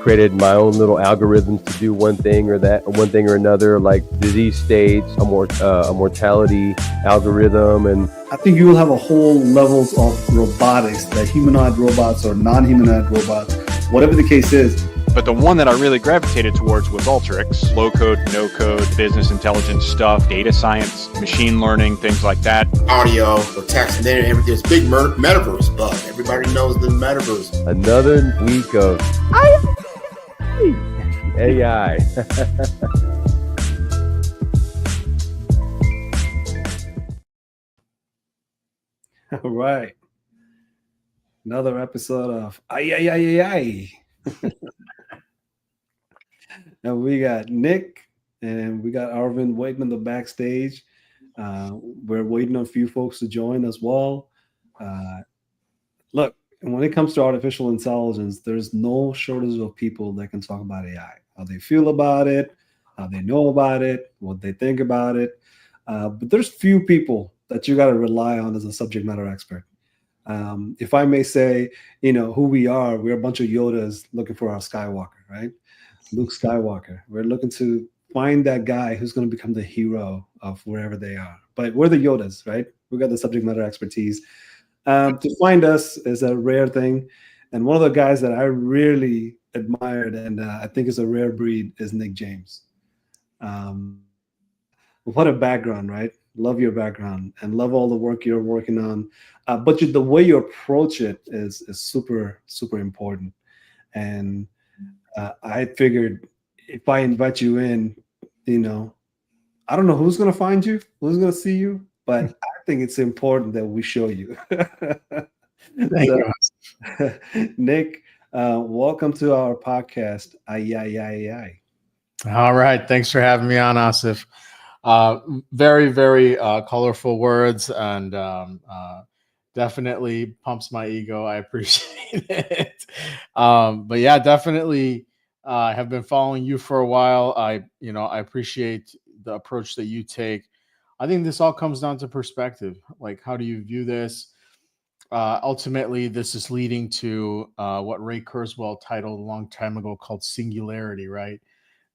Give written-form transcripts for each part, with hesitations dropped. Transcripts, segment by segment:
created my own little algorithms to do one thing or another, like disease states, a mortality algorithm, and I think you will have a whole levels of robotics, that humanoid robots or non-humanoid robots, whatever the case is. But the one that I really gravitated towards was Alteryx. Low code, no code, business intelligence stuff, data science, machine learning, things like that. Audio or text, and then there's big metaverse bug. Everybody knows the metaverse. Another week of AI. All right. Another episode of Ay. And we got Nick and we got Arvind waiting in the backstage. We're waiting on a few folks to join as well. Look, when it comes to artificial intelligence, there's no shortage of people that can talk about AI, how they feel about it, how they know about it, what they think about it. But there's few people that you got to rely on as a subject matter expert. If I may say, who we are, we're a bunch of Yodas looking for our Skywalker, right? Luke Skywalker. We're looking to find that guy who's going to become the hero of wherever they are. But we're the Yodas, right? We got the subject matter expertise. To find us is a rare thing. And one of the guys that I really admired and I think is a rare breed is Nick James. What a background, right? Love your background and love all the work you're working on. But the way you approach it is super, super important. And I figured if I invite you in, I don't know who's going to find you, who's going to see you, but I think it's important that we show you. Thank you. Nick, welcome to our podcast. Ay. All right. Thanks for having me on, Asif. Very, very colorful words and definitely pumps my ego. I appreciate it. But yeah, definitely have been following you for a while. I appreciate the approach that you take. I think this all comes down to perspective. Like, how do you view this? Ultimately, this is leading to what Ray Kurzweil titled a long time ago called singularity, right?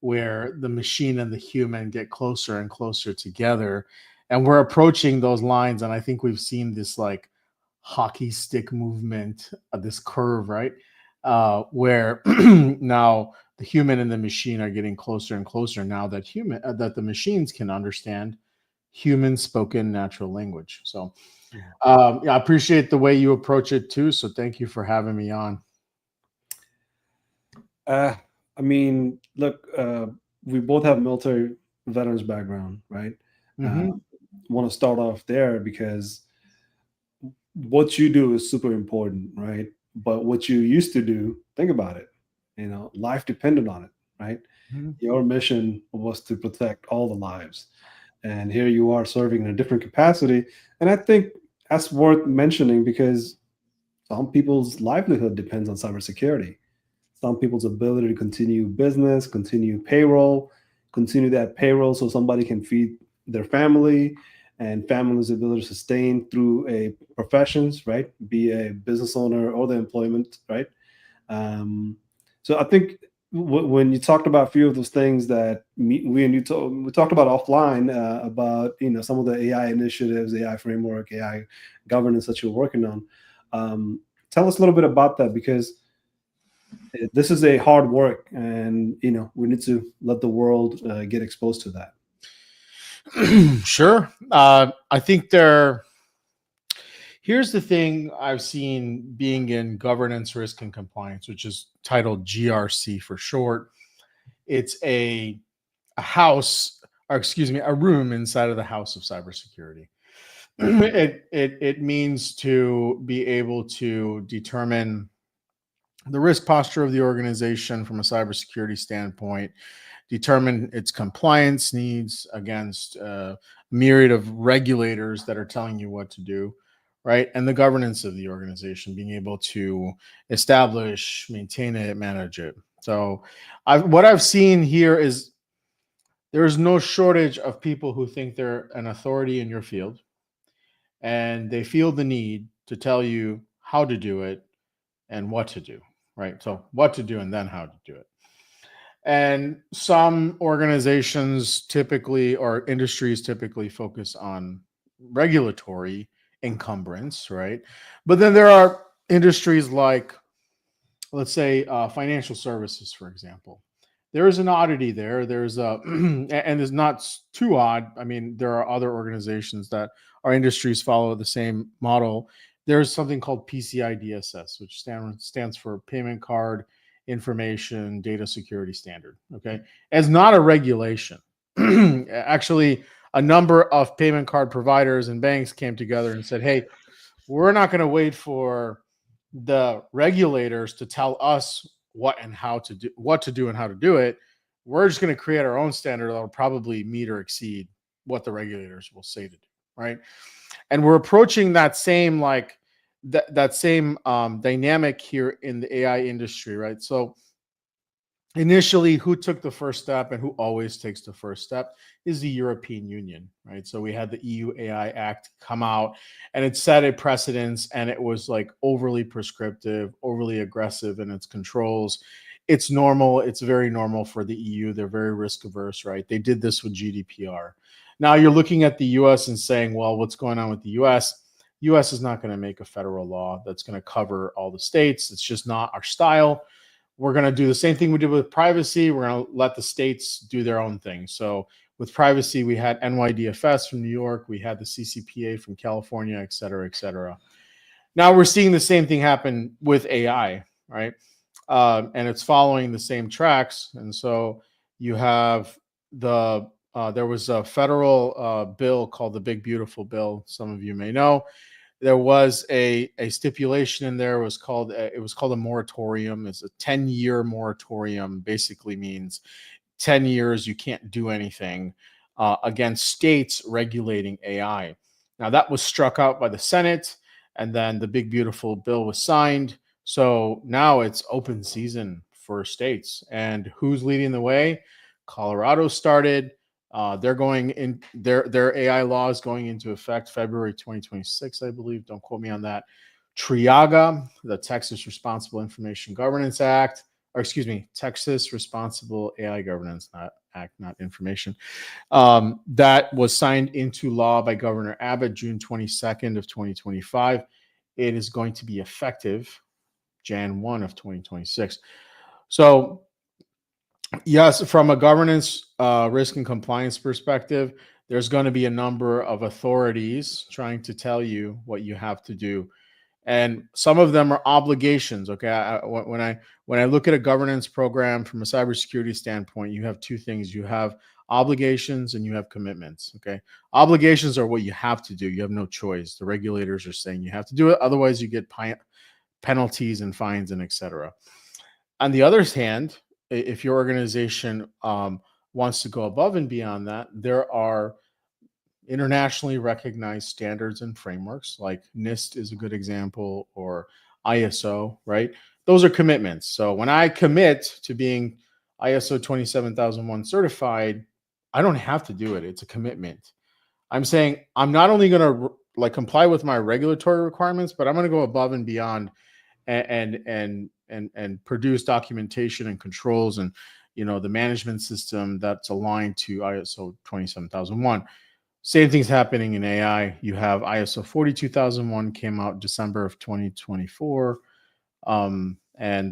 Where the machine and the human get closer and closer together. And we're approaching those lines. And I think we've seen this like hockey stick movement, this curve, right? Where now the human and the machine are getting closer and closer now that that the machines can understand human spoken natural language. So I appreciate the way you approach it too. So thank you for having me on. Look, we both have military veterans background, right? Want to start off there because what you do is super important, right? But what you used to do, think about it, life depended on it, right? Your mission was to protect all the lives. And here you are serving in a different capacity. And I think that's worth mentioning because some people's livelihood depends on cybersecurity. Some people's ability to continue business, continue that payroll so somebody can feed their family and family's ability to sustain through a professions, right? Be a business owner or the employment, right? So I think when you talked about a few of those things that we talked about offline about, some of the AI initiatives, AI framework, AI governance that you're working on. Tell us a little bit about that because this is a hard work and, we need to let the world get exposed to that. Sure. I think here's the thing I've seen being in governance, risk, and compliance, which is titled GRC for short. It's a room inside of the house of cybersecurity. It means to be able to determine the risk posture of the organization from a cybersecurity standpoint, determine its compliance needs against a myriad of regulators that are telling you what to do, right? And the governance of the organization, being able to establish, maintain it, manage it. So what I've seen here is there is no shortage of people who think they're an authority in your field, and they feel the need to tell you how to do it and what to do, right? So what to do and then how to do it. And some organizations typically, or industries typically, focus on regulatory encumbrance, right? But then there are industries like, let's say, financial services, for example. There is an oddity there. There's a, and it's not too odd. I mean, there are other organizations that our industries follow the same model. There's something called PCI DSS, which stands for Payment Card Information Data Security Standard. Okay. It's not a regulation. Actually, a number of payment card providers and banks came together and said, hey, we're not going to wait for the regulators to tell us what and how to do, what to do and how to do it. We're just going to create our own standard that'll probably meet or exceed what the regulators will say to do, right? And we're approaching that same that same dynamic here in the AI industry, right? So initially, who took the first step and who always takes the first step is the European Union, right? So we had the EU AI Act come out, and it set a precedence, and it was like overly prescriptive, overly aggressive in its controls. It's normal. It's very normal for the EU. They're very risk averse, right? They did this with GDPR. Now you're looking at the US and saying, well, what's going on with the US? US is not going to make a federal law that's going to cover all the states. It's just not our style. We're going to do the same thing we did with privacy. We're going to let the states do their own thing. So with privacy, we had NYDFS from New York. We had the CCPA from California, et cetera, et cetera. Now we're seeing the same thing happen with AI, right? And it's following the same tracks. And so you have there was a federal bill called the Big Beautiful Bill. Some of you may know. There was a stipulation in there. It was called a moratorium. It's a 10-year moratorium. Basically means 10 years you can't do anything against states regulating AI. Now that was struck out by the Senate, and then the Big Beautiful Bill was signed. So now it's open season for states. And who's leading the way? Colorado started. They're going in their AI law is going into effect February 2026, I believe. Don't quote me on that. TRIAGA, the Texas Responsible Information Governance Act, or excuse me, Texas Responsible AI Governance Act, not information. That was signed into law by Governor Abbott June 22nd of 2025. It is going to be effective Jan 1 of 2026. So yes, from a governance, risk, and compliance perspective, there's going to be a number of authorities trying to tell you what you have to do, and some of them are obligations. Okay, when I look at a governance program from a cybersecurity standpoint, you have two things: you have obligations and you have commitments. Okay, obligations are what you have to do; you have no choice. The regulators are saying you have to do it, otherwise you get penalties and fines and etc. On the other hand, if your organization wants to go above and beyond that, there are internationally recognized standards and frameworks, like NIST is a good example, or ISO, right? Those are commitments. So when I commit to being ISO 27001 certified, I don't have to do it. It's a commitment. I'm saying I'm not only going to comply with my regulatory requirements, but I'm going to go above and beyond and produce documentation and controls and the management system that's aligned to ISO 27001. Same thing's happening in AI. You have ISO 42001 came out December of 2024, and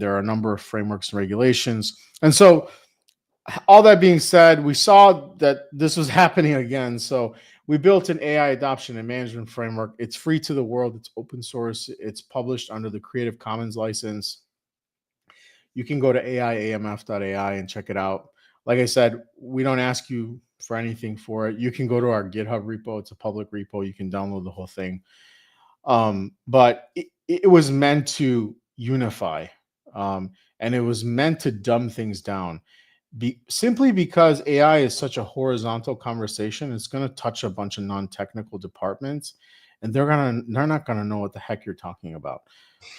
there are a number of frameworks and regulations. And so, all that being said, we saw that this was happening again. So we built an AI adoption and management framework. It's free to the world. It's open source. It's published under the Creative Commons license. You can go to aiamf.ai and check it out. Like I said, we don't ask you for anything for it. You can go to our GitHub repo. It's a public repo. You can download the whole thing. But it was meant to unify, and it was meant to dumb things down. Simply because AI is such a horizontal conversation, it's going to touch a bunch of non-technical departments, and they're not going to know what the heck you're talking about.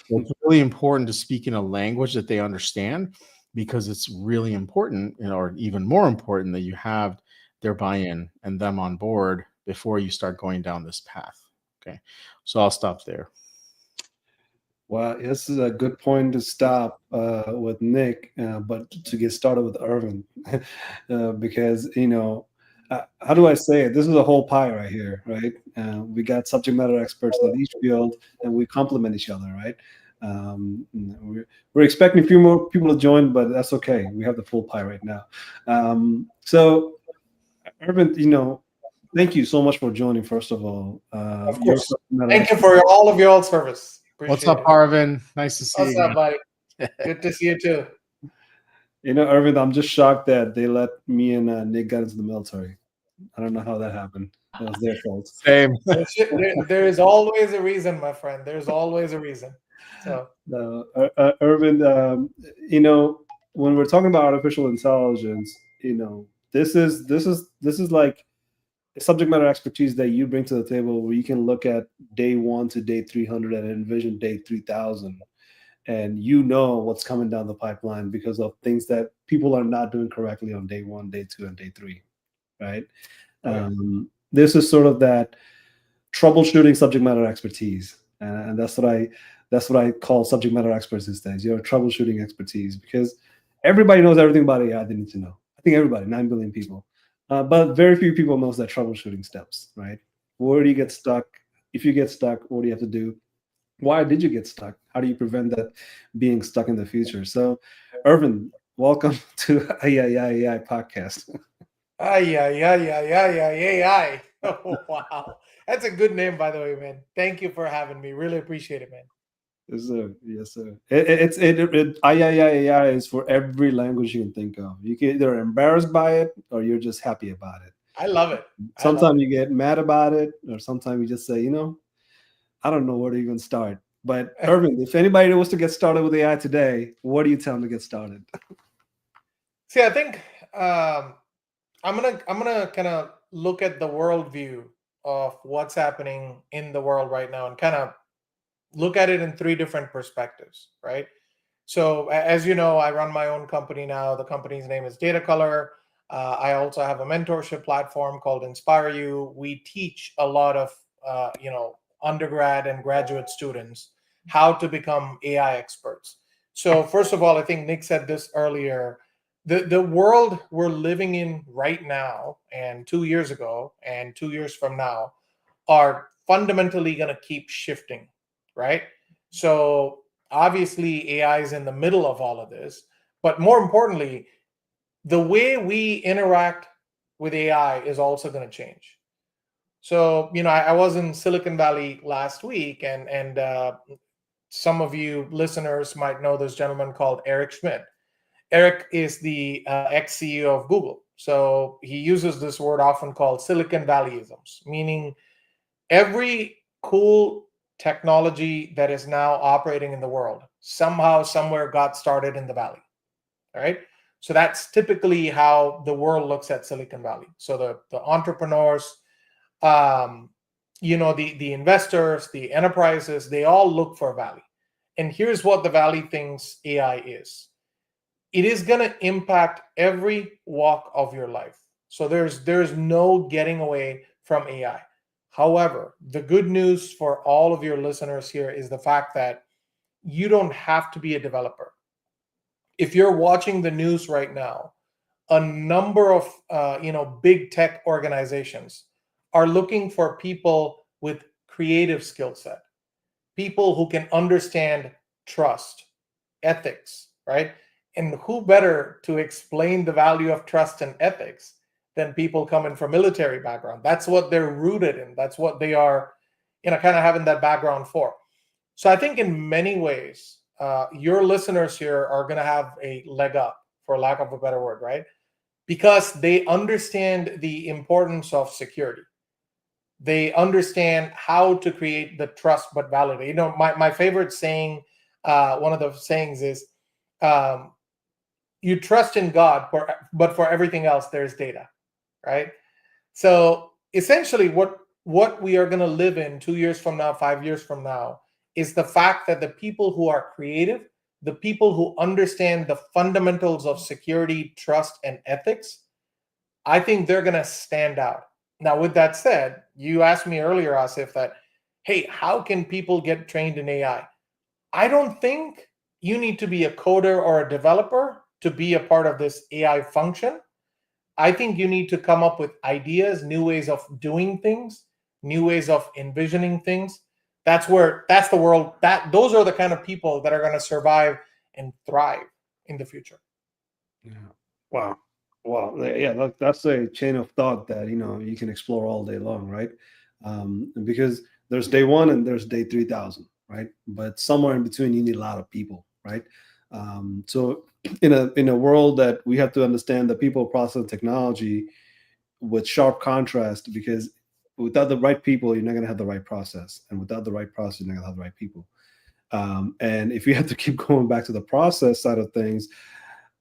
So it's really important to speak in a language that they understand, because it's really important, or even more important, that you have their buy-in and them on board before you start going down this path. Okay, so I'll stop there. Well, this is a good point to stop with Nick, but to get started with Irvin, because how do I say it? This is a whole pie right here, right? We got subject matter experts in each field, and we complement each other, right? We're expecting a few more people to join, but that's okay. We have the full pie right now. So, Irvin, thank you so much for joining. First of all, Of you're a course. subject matter Thank you expert. for all of your service. What's Appreciate up, it. Arvin? Nice to see What's you. up, buddy? Good to see you too. Irvin, I'm just shocked that they let me and Nick get into the military. I don't know how that happened. It was their fault. Same. There is always a reason, my friend. There's always a reason. So, Irvin, when we're talking about artificial intelligence, this is like subject matter expertise that you bring to the table, where you can look at day 1 to day 300 and envision day 3000, and what's coming down the pipeline because of things that people are not doing correctly on day 1, day 2, and day 3, right? Okay. This is sort of that troubleshooting subject matter expertise, and that's what I call subject matter experts these days. Troubleshooting expertise, because everybody knows everything about AI they need to know. I think everybody, 9 billion people, but very few people knows that troubleshooting steps, right? Where do you get stuck? If you get stuck, what do you have to do? Why did you get stuck? How do you prevent that being stuck in the future? So, Irvin, welcome to AI podcast. ay, ay, ay, ay, ay, ay, ay. Oh, wow. That's a good name, by the way, man. Thank you for having me. Really appreciate it, man. Yes, sir. Yes, sir. AI is for every language you can think of. You can either embarrassed by it or you're just happy about it. I love it. I love Sometimes it. you get mad about it, or sometimes you just say, I don't know where to even start. But Irvin, if anybody wants to get started with AI today, what do you tell them to get started? See, I think I'm gonna kind of look at the worldview of what's happening in the world right now and kind of look at it in three different perspectives, right? So, as you know, I run my own company now. The company's name is Data Color. I also have a mentorship platform called Inspire You. We teach a lot of undergrad and graduate students how to become AI experts. So, first of all, I think Nick said this earlier. The world we're living in right now, and 2 years ago, and 2 years from now, are fundamentally going to keep shifting, right? So obviously AI is in the middle of all of this, but more importantly, the way we interact with AI is also going to change. So I was in Silicon Valley last week, and some of you listeners might know this gentleman called Eric Schmidt. Eric is the ex-CEO of Google. So he uses this word often called Silicon Valleyisms, meaning every cool technology that is now operating in the world somehow somewhere got started in the valley. All right, so that's typically how the world looks at Silicon Valley. So the entrepreneurs, the investors, the enterprises, they all look for a valley. And here's what the valley thinks AI is: it is going to impact every walk of your life. So there's no getting away from AI. However, the good news for all of your listeners here is the fact that you don't have to be a developer. If you're watching the news right now, a number of big tech organizations are looking for people with creative skill set, people who can understand trust, ethics, right? And who better to explain the value of trust and ethics than people coming from military background? That's what they're rooted in. That's what they are, kind of having that background for. So I think in many ways, your listeners here are going to have a leg up, for lack of a better word, right? Because they understand the importance of security. They understand how to create the trust but validate. My favorite saying, one of the sayings is, um, you trust in God, but for everything else, there's data, right? So essentially, what we are going to live in 2 years from now, 5 years from now, is the fact that the people who are creative, the people who understand the fundamentals of security, trust, and ethics, I think they're going to stand out. Now, with that said, you asked me earlier, Asif, that, hey, how can people get trained in AI? I don't think you need to be a coder or a developer to be a part of this AI function. I think you need to come up with ideas, new ways of doing things, new ways of envisioning things. That's the world, those are the kind of people that are going to survive and thrive in the future. Yeah. Wow. Wow. Yeah, that's a chain of thought that you can explore all day long, right? Because there's day one and there's day 3,000, right? But somewhere in between, you need a lot of people, right? So in a world that we have to understand that people, process, and technology with sharp contrast, because without the right people, you're not going to have the right process, and without the right process, you're not going to have the right people. And if you have to keep going back to the process side of things,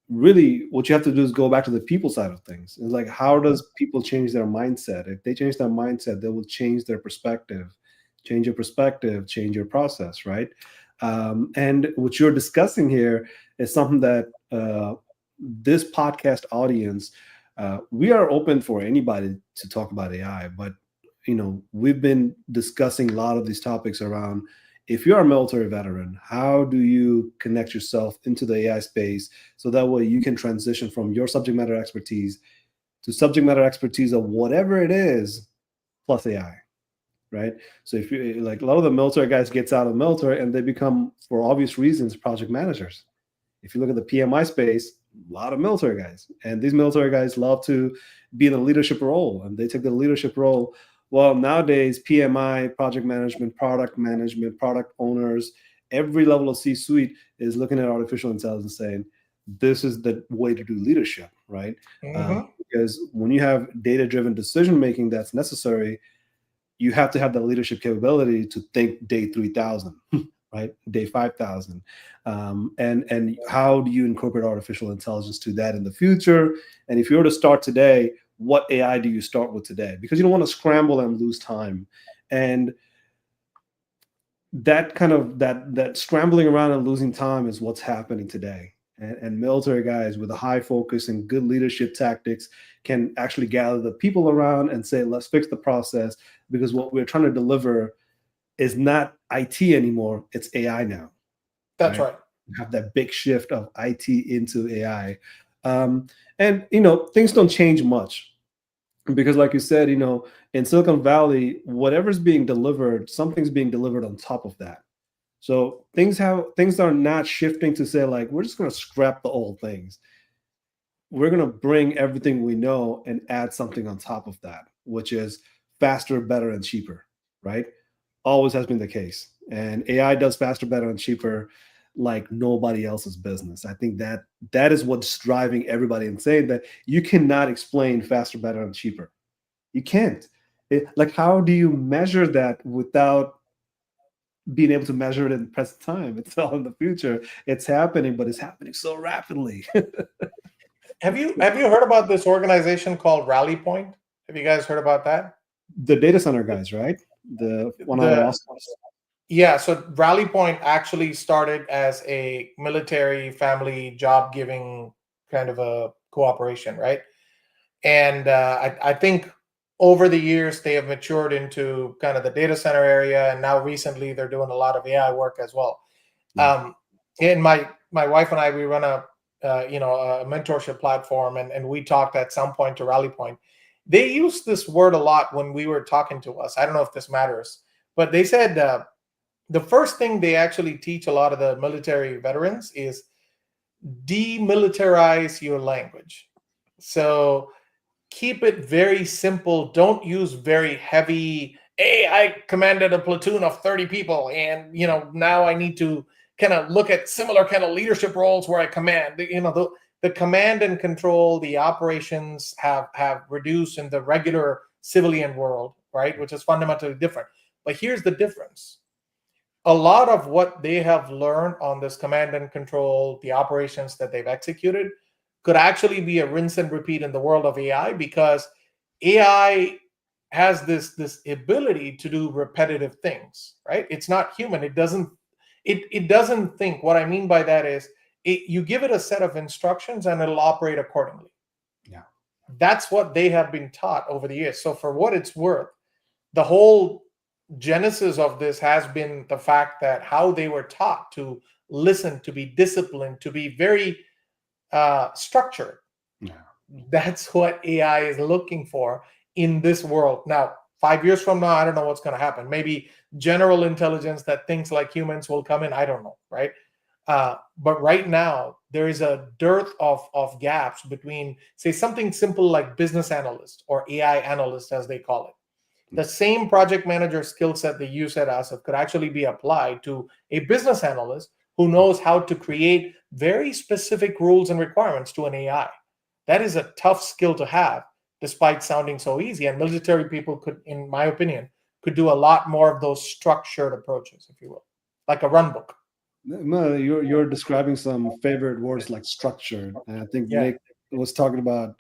really what you have to do is go back to the people side of things. It's like, how does people change their mindset? If they change their mindset, they will change their perspective. Change your perspective, change your process, right? And what you're discussing here is something that this podcast audience, we are open for anybody to talk about AI, but we've been discussing a lot of these topics around, if you're a military veteran, how do you connect yourself into the AI space so that way you can transition from your subject matter expertise to subject matter expertise of whatever it is plus AI, right? So if you, like, a lot of the military guys gets out of the military and they become, for obvious reasons, project managers. If you look at the PMI space, a lot of military guys, and these military guys love to be in a leadership role, and they take the leadership role. Well, nowadays, PMI, project management, product owners, every level of C-suite is looking at artificial intelligence saying, this is the way to do leadership, right? Because when you have data-driven decision-making that's necessary, you have to have the leadership capability to think day 3,000, right? Day 5,000. And how do you incorporate artificial intelligence to that in the future? And if you were to start today, what AI do you start with today? Because you don't want to scramble and lose time. And that kind of that scrambling around and losing time is what's happening today. And military guys with a high focus and good leadership tactics can actually gather the people around and say, let's fix the process, because what we're trying to deliver is not IT anymore, it's AI now. That's right. Have that big shift of IT into AI. And things don't change much, because like you said, in Silicon Valley, whatever's being delivered, something's being delivered on top of that. So things are not shifting to say, like, we're just going to scrap the old things. We're going to bring everything we know and add something on top of that, which is faster, better, and cheaper, right? Always has been the case. And AI does faster, better, and cheaper like nobody else's business. I think that is what's driving everybody insane, that you cannot explain faster, better, and cheaper. You can't. Like, how do you measure that without being able to measure it in present time? It's all in the future. It's happening, but it's happening so rapidly. Have you heard about this organization called Rally Point? Have you guys heard about that? The data center guys, right? The one on Wall Street. Yeah, so Rally Point actually started as a military family job giving kind of a cooperation, right? And I think over the years they have matured into kind of the data center area, and now recently they're doing a lot of AI work as well. And my wife and I, we run a mentorship platform, and we talked at some point to Rally Point. They used this word a lot when we were talking to us. I don't know if this matters, but they said the first thing they actually teach a lot of the military veterans is demilitarize your language. So keep it very simple. Don't use very heavy, hey, I commanded a platoon of 30 people, and now I need to kind of look at similar kind of leadership roles where I command. The command and control, the operations have reduced in the regular civilian world, right? Which is fundamentally different. But here's the difference. A lot of what they have learned on this command and control, the operations that they've executed, could actually be a rinse and repeat in the world of AI, because AI has this ability to do repetitive things, right? It's not human. It doesn't think. What I mean by that is you give it a set of instructions and it'll operate accordingly. Yeah. That's what they have been taught over the years. So for what it's worth, the whole genesis of this has been the fact that how they were taught to listen, to be disciplined, to be very structured. Yeah. That's what AI is looking for in this world. Now, 5 years from now, I don't know what's going to happen. Maybe general intelligence that thinks like humans will come in. I don't know, right? But right now, there is a dearth of gaps between, say, something simple like business analyst or AI analyst, as they call it. The same project manager skill set that you said, Asif, could actually be applied to a business analyst who knows how to create very specific rules and requirements to an AI. That is a tough skill to have, despite sounding so easy. And military people could, in my opinion, could do a lot more of those structured approaches, if you will, like a run book. No, you're describing some favorite words like structured, and I think Yeah. Nick was talking about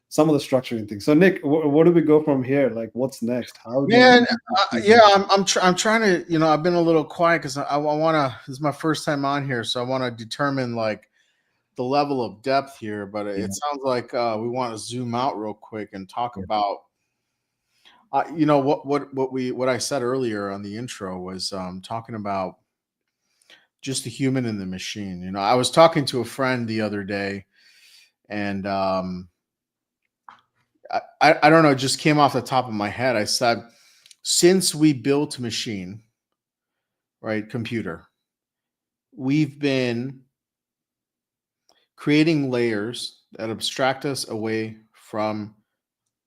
some of the structuring things. So, Nick, where do we go from here? Like, what's next? How do Man, you yeah, I'm trying to, I've been a little quiet because I want to. This is my first time on here, so I want to determine like the level of depth here. But it sounds like we want to zoom out real quick and talk about, what I said earlier on the intro was talking about just the human and the machine. I was talking to a friend the other day, and I don't know, it just came off the top of my head. I said, since we built machine, right, computer, we've been creating layers that abstract us away from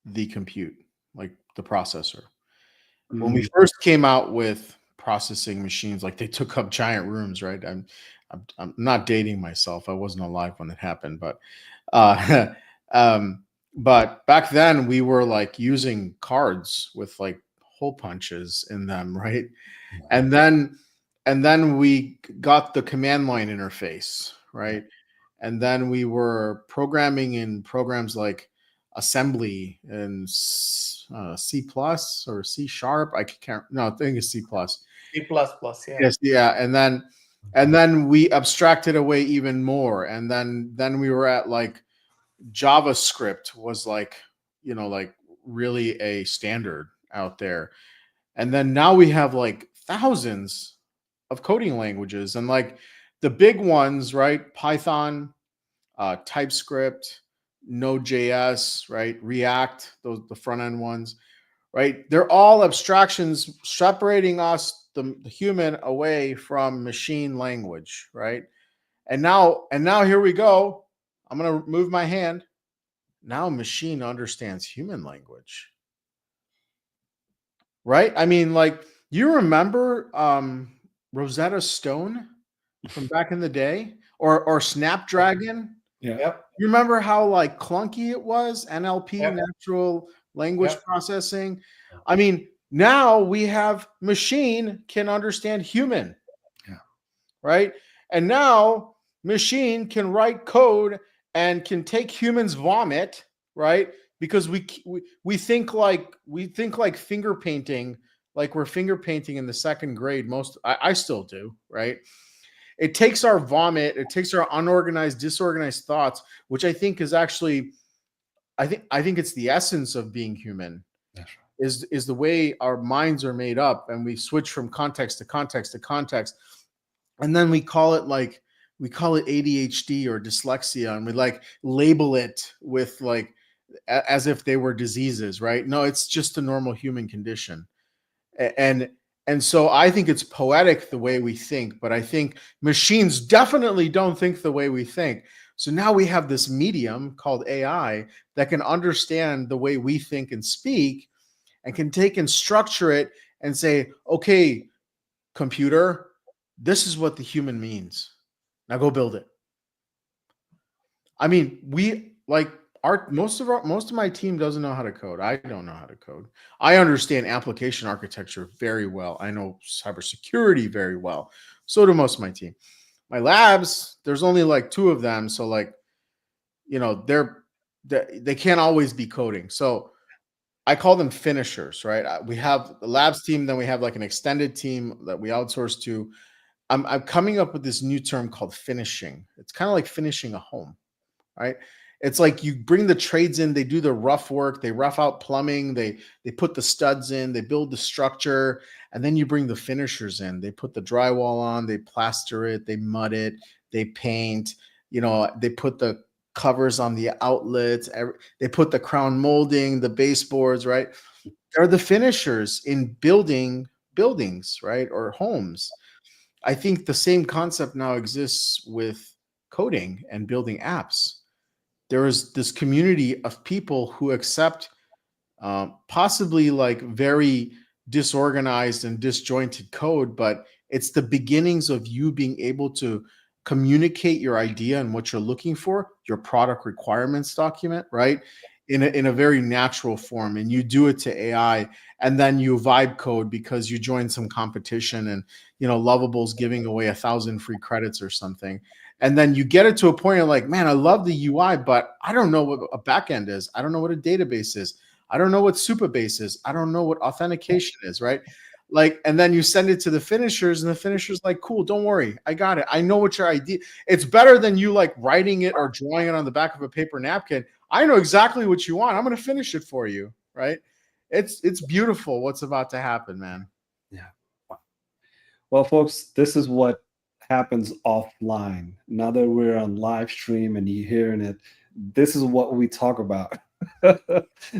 the compute, like the processor. When we first came out with processing machines, like they took up giant rooms, right? I'm not dating myself. I wasn't alive when it happened, but but back then we were like using cards with like hole punches in them, right? And then we got the command line interface, right? And then we were programming in programs like assembly and C plus or C sharp. I can't. No, I think it's C plus. C++, yeah. Yes, yeah. And then we abstracted away even more. And then we were at like JavaScript was like, like really a standard out there. And then now we have like thousands of coding languages, and like the big ones, right? Python, TypeScript, Node.js, right? React, those the front end ones, right? They're all abstractions separating us, the human, away from machine language, right? And now here we go. I'm gonna move my hand. Now machine understands human language, right? I mean, like, you remember Rosetta Stone from back in the day, or Snapdragon? Yeah. Yep. You remember how like clunky it was? NLP, Yep. natural language Yep. processing. I mean, now we have machine can understand human. Yeah. Right? And now machine can write code and can take humans vomit, right? Because we think like finger painting, like we're finger painting in the second grade. I still do, right? It takes our vomit, it takes our unorganized, disorganized thoughts, which I think is actually, I think it's the essence of being human. That's right. Is the way our minds are made up, and we switch from context to context to context, and then we call it ADHD or dyslexia, and we like label it with like as if they were diseases, right? No, it's just a normal human condition. And so I think it's poetic the way we think, but I think machines definitely don't think the way we think. So now we have this medium called AI that can understand the way we think and speak, and can take and structure it and say, okay, computer, this is what the human means. Now go build it. I mean, most of my team doesn't know how to code. I don't know how to code. I understand application architecture very well. I know cybersecurity very well. So do most of my team. My labs, there's only like 2 of them, so like, they can't always be coding. So I call them finishers, right? We have the labs team, then we have like an extended team that we outsource to. I'm coming up with this new term called finishing. It's kind of like finishing a home, right? It's like you bring the trades in, they do the rough work, they rough out plumbing, they put the studs in, they build the structure, and then you bring the finishers in. They put the drywall on, they plaster it, they mud it, they paint, they put the covers on the outlets, they put the crown molding, the baseboards, right? They're the finishers in building buildings, right? Or homes. I think the same concept now exists with coding and building apps. There is this community of people who accept possibly like very disorganized and disjointed code, but it's the beginnings of you being able to communicate your idea and what you're looking for, your product requirements document, right? In a very natural form. And you do it to AI, and then you vibe code because you join some competition and, Lovable's giving away 1,000 free credits or something. And then you get it to a point of like, man, I love the UI, but I don't know what a backend is. I don't know what a database is. I don't know what Supabase is. I don't know what authentication is, right? Like, and then you send it to the finishers, and the finishers like, cool, don't worry, I got it. I know what your idea. It's better than you like writing it or drawing it on the back of a paper napkin. I know exactly what you want. I'm going to finish it for you, right? It's beautiful what's about to happen, man. Yeah. Well, folks, this is what happens offline. Now that we're on live stream and you're hearing it, this is what we talk about.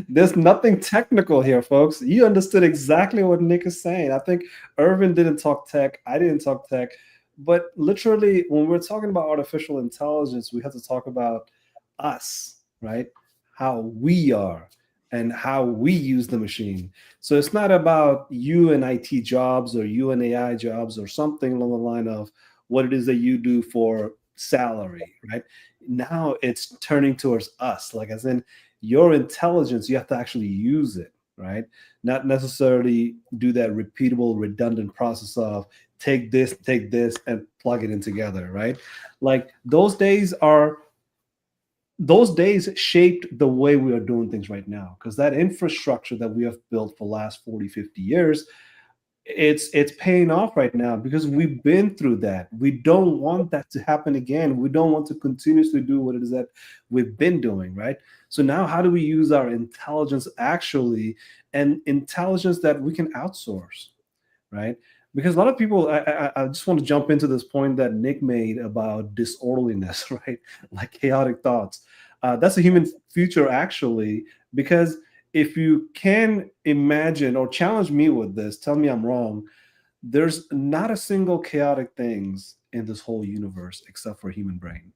There's nothing technical here, folks. You understood exactly what Nick is saying. I think Irvin didn't talk tech. I didn't talk tech. But literally, when we're talking about artificial intelligence, we have to talk about us, right? How we are and how we use the machine. So it's not about you and IT jobs or you and AI jobs or something along the line of what it is that you do for salary, right? Now it's turning towards us, like as in your intelligence, you have to actually use it, right? Not necessarily do that repeatable, redundant process of take this, and plug it in together, right? Like those days shaped the way we are doing things right now, because that infrastructure that we have built for the last 40, 50 years, it's paying off right now because we've been through that. We don't want that to happen again. We don't want to continuously do what it is that we've been doing, right? So now how do we use our intelligence actually, and intelligence that we can outsource, right? Because a lot of people, I just want to jump into this point that Nick made about disorderliness, right? Like chaotic thoughts. That's a human feature, actually, because if you can imagine or challenge me with this, tell me I'm wrong. There's not a single chaotic things in this whole universe except for human brain.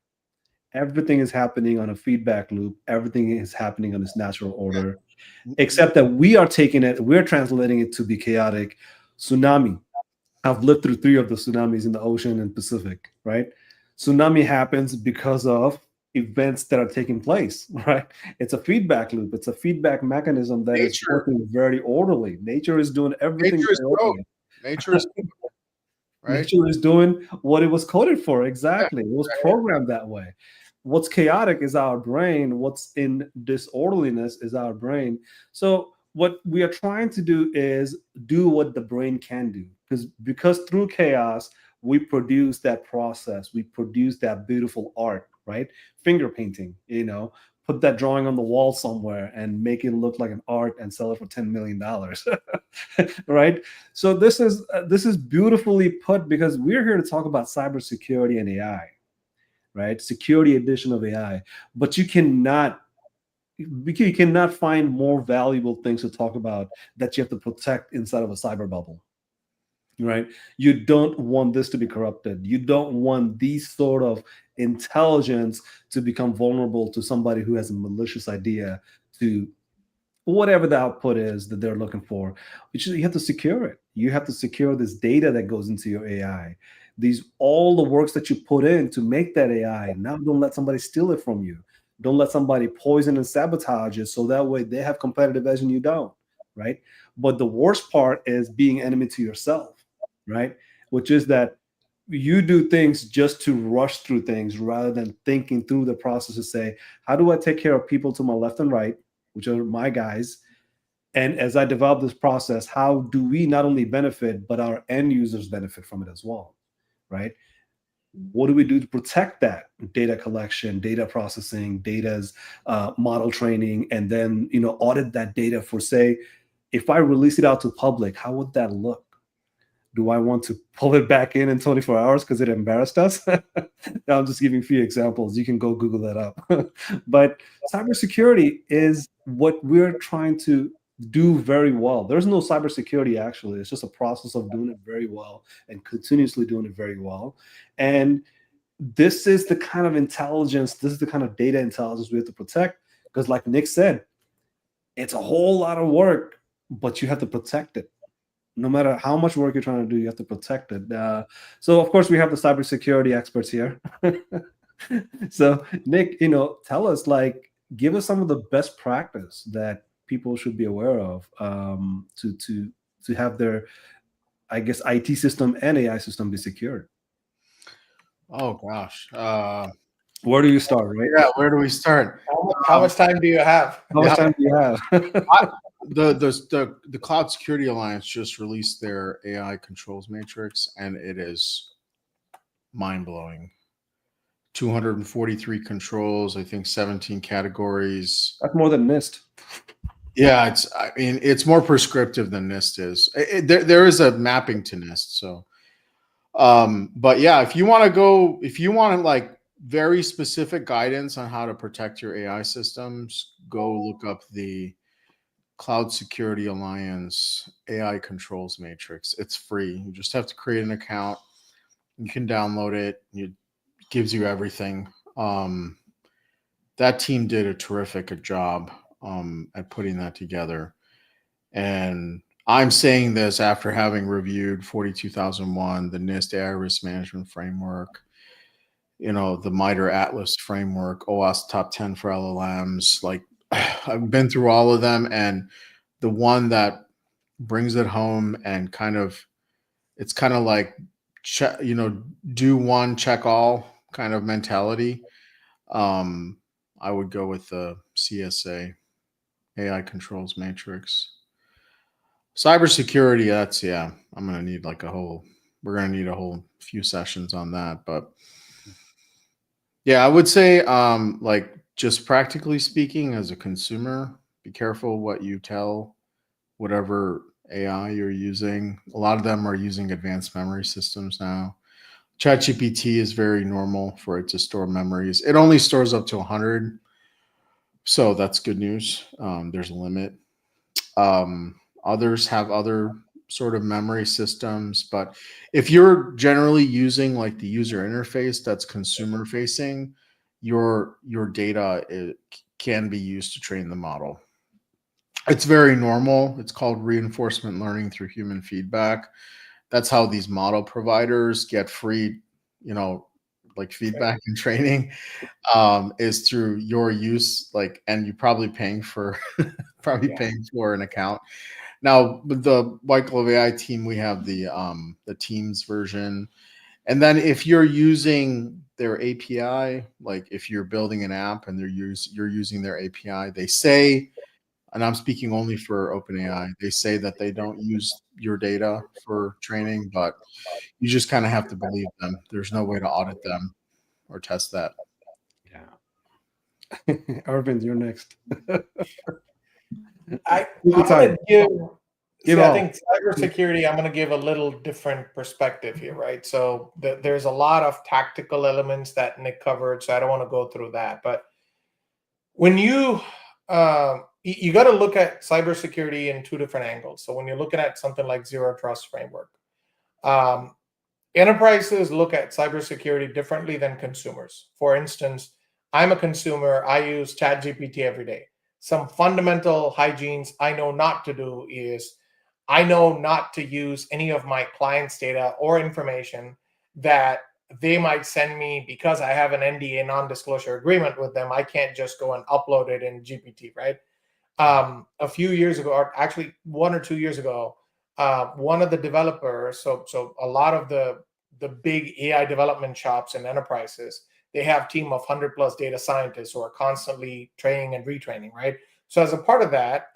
Everything is happening on a feedback loop. Everything is happening on its natural order, except that we're translating it to be chaotic. Tsunami. I've lived through 3 of the tsunamis in the ocean and Pacific, right? Tsunami happens because of events that are taking place, right? It's a feedback loop. It's a feedback mechanism that is working very orderly. Nature is doing everything. Nature is code. Nature is right? Nature is doing what it was coded for. Exactly. It was programmed that way. What's chaotic is our brain. What's in disorderliness is our brain. So what we are trying to do is do what the brain can do. Because through chaos, we produce that process. We produce that beautiful art, right? Finger painting, put that drawing on the wall somewhere and make it look like an art and sell it for $10 million. Right? So this is beautifully put, because we're here to talk about cybersecurity and AI, right? Security edition of AI. But you cannot find more valuable things to talk about that you have to protect inside of a cyber bubble. Right? You don't want this to be corrupted. You don't want these sort of intelligence to become vulnerable to somebody who has a malicious idea to whatever the output is that they're looking for. You have to secure it. You have to secure this data that goes into your AI. All the works that you put in to make that AI. Now don't let somebody steal it from you. Don't let somebody poison and sabotage it so that way they have competitive edge and you don't, right? But the worst part is being enemy to yourself, right? Which is that you do things just to rush through things rather than thinking through the process to say, how do I take care of people to my left and right, which are my guys? And as I develop this process, how do we not only benefit, but our end users benefit from it as well, right? what do we do to protect that data collection, data processing, data's model training, and then audit that data for, say, if I release it out to public, how would that look? Do I want to pull it back in 24 hours because it embarrassed us? I'm just giving a few examples. You can go Google that up. But cybersecurity is what we're trying to do very well. There's no cybersecurity, actually. It's just a process of doing it very well and continuously doing it very well. And this is the kind of intelligence, this is the kind of data intelligence we have to protect. Because like Nick said, it's a whole lot of work, but you have to protect it. No matter how much work you're trying to do, you have to protect it. So of course we have the cybersecurity experts here. So Nick, tell us, give us some of the best practice that people should be aware of to have their, I guess, IT system and AI system be secured. Oh gosh. Where do you start, right? Yeah, where do we start? How much time do you have? How much time do you have? The Cloud Security Alliance just released their AI controls matrix, and it is mind-blowing. 243 controls, I think 17 categories. That's more than NIST. Yeah, it's more prescriptive than NIST is. There is a mapping to NIST, so but yeah, if you want like very specific guidance on how to protect your AI systems, go look up the Cloud Security Alliance AI controls matrix. It's free. You just have to create an account. You can download it. It gives you everything. That team did a terrific job at putting that together. And I'm saying this after having reviewed 42001, the NIST AI Risk Management Framework, the MITRE Atlas framework, OWASP Top 10 for LLMs. Like, I've been through all of them, and the one that brings it home and it's kind of like, do one, check all kind of mentality. I would go with the CSA AI controls matrix. Cybersecurity, we're going to need a whole few sessions on that. But yeah, I would say, just practically speaking, as a consumer, be careful what you tell whatever AI you're using. A lot of them are using advanced memory systems now. ChatGPT is very normal for it to store memories. It only stores up to 100. So that's good news. There's a limit. Others have other sort of memory systems, but if you're generally using like the user interface that's consumer facing, your data can be used to train the model. It's very normal. It's called reinforcement learning through human feedback. That's how these model providers get free, like feedback and training, is through your use, and you're probably paying for paying for an account. Now with the White Glove AI team, we have the Teams version. And then if you're using their API, like if you're building an app and you're using their API, they say, and I'm speaking only for OpenAI, they say that they don't use your data for training, but you just kind of have to believe them. There's no way to audit them or test that. Yeah. Arvind, you're next. I think cybersecurity, I'm going to give a little different perspective here, right? So there's a lot of tactical elements that Nick covered, so I don't want to go through that. But when you got to look at cybersecurity in two different angles. So when you're looking at something like Zero Trust Framework, enterprises look at cybersecurity differently than consumers. For instance, I'm a consumer. I use ChatGPT every day. Some fundamental hygienes I know not to do is I know not to use any of my clients' data or information that they might send me because I have an NDA, non-disclosure agreement with them. I can't just go and upload it in GPT, right? A few years ago, or actually 1 or 2 years ago, one of the developers, so a lot of the big AI development shops and enterprises, they have a team of 100 plus data scientists who are constantly training and retraining, right? So as a part of that,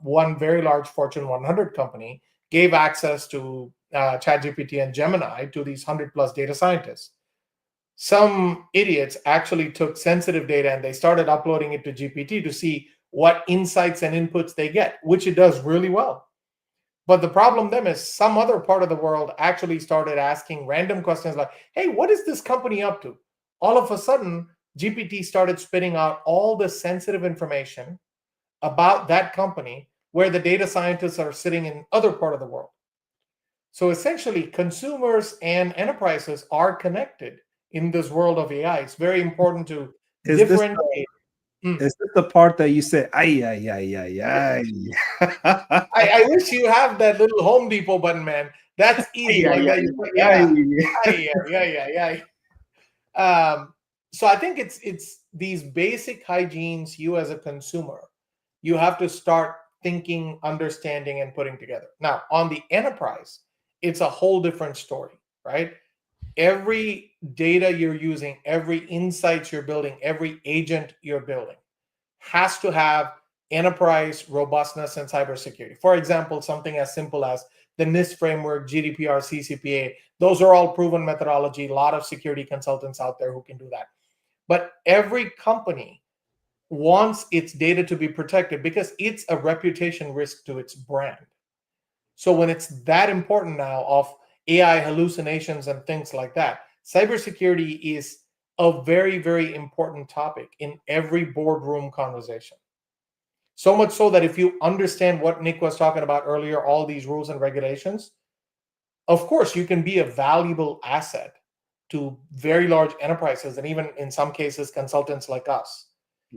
one very large Fortune 100 company gave access to ChatGPT and Gemini to these 100 plus data scientists. some idiots actually took sensitive data and they started uploading it to GPT to see what insights and inputs they get, which it does really well. But the problem then is some other part of the world actually started asking random questions like, hey, what is this company up to? All of a sudden, GPT started spitting out all the sensitive information about that company where the data scientists are sitting in other part of the world. So essentially, consumers and enterprises are connected in this world of AI. It's very important to Is this differentiate. is this the part that you say, ay, ay, ay, ay, ay? I wish you have that little Home Depot button, man. That's easy. Ay, Like ay, that. Yeah. ay. Yeah. So I think it's these basic hygienes you as a consumer, you have to start thinking, understanding, and putting together. Now, on the enterprise, it's a whole different story, right? Every data you're using, every insights you're building, every agent you're building has to have enterprise robustness and cybersecurity. For example, something as simple as the NIST framework, GDPR, CCPA, those are all proven methodology. A lot of security consultants out there who can do that. But every company wants its data to be protected because it's a reputation risk to its brand. So when it's that important now of AI hallucinations and things like that, cybersecurity is a very, very important topic in every boardroom conversation. So much so that if you understand what Nick was talking about earlier, all these rules and regulations, of course, you can be a valuable asset to very large enterprises and even in some cases, consultants like us,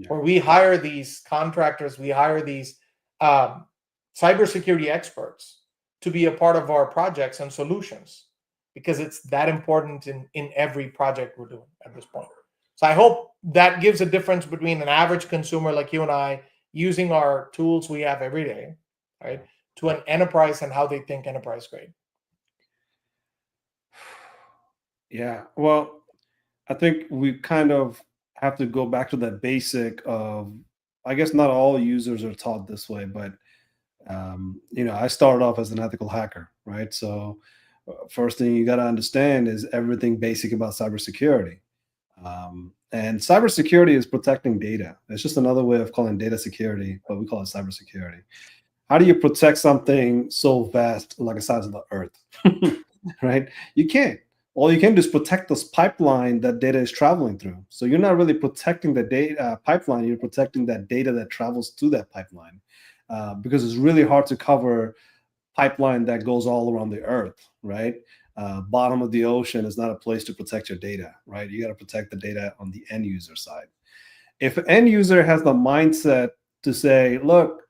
where we hire these contractors, we hire these cybersecurity experts to be a part of our projects and solutions because it's that important in every project we're doing at this point. So I hope that gives a difference between an average consumer like you and I using our tools we have every day, right, to an enterprise and how they think enterprise grade. Yeah. Well, I think we kind of have to go back to that basic of, I guess not all users are taught this way, but I started off as an ethical hacker, right? So first thing you got to understand is everything basic about cybersecurity. And cybersecurity is protecting data. It's just another way of calling data security, but we call it cybersecurity. How do you protect something so vast like the size of the earth? Right? You can't. All you can do is protect this pipeline that data is traveling through. So you're not really protecting the data pipeline. You're protecting that data that travels through that pipeline, because it's really hard to cover pipeline that goes all around the earth, right? Bottom of the ocean is not a place to protect your data, right? You got to protect the data on the end user side. If an end user has the mindset to say, look,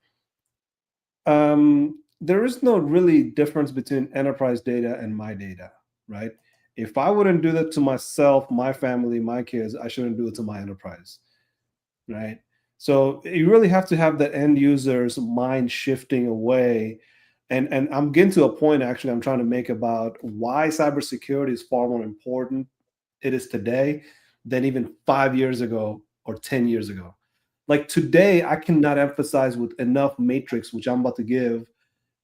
there is no really difference between enterprise data and my data, right? If I wouldn't do that to myself, my family, my kids, I shouldn't do it to my enterprise, right? So you really have to have that end user's mind shifting away. And I'm getting to a point actually I'm trying to make about why cybersecurity is far more important it is today than even 5 years ago or 10 years ago. Like today, I cannot emphasize with enough matrix, which I'm about to give,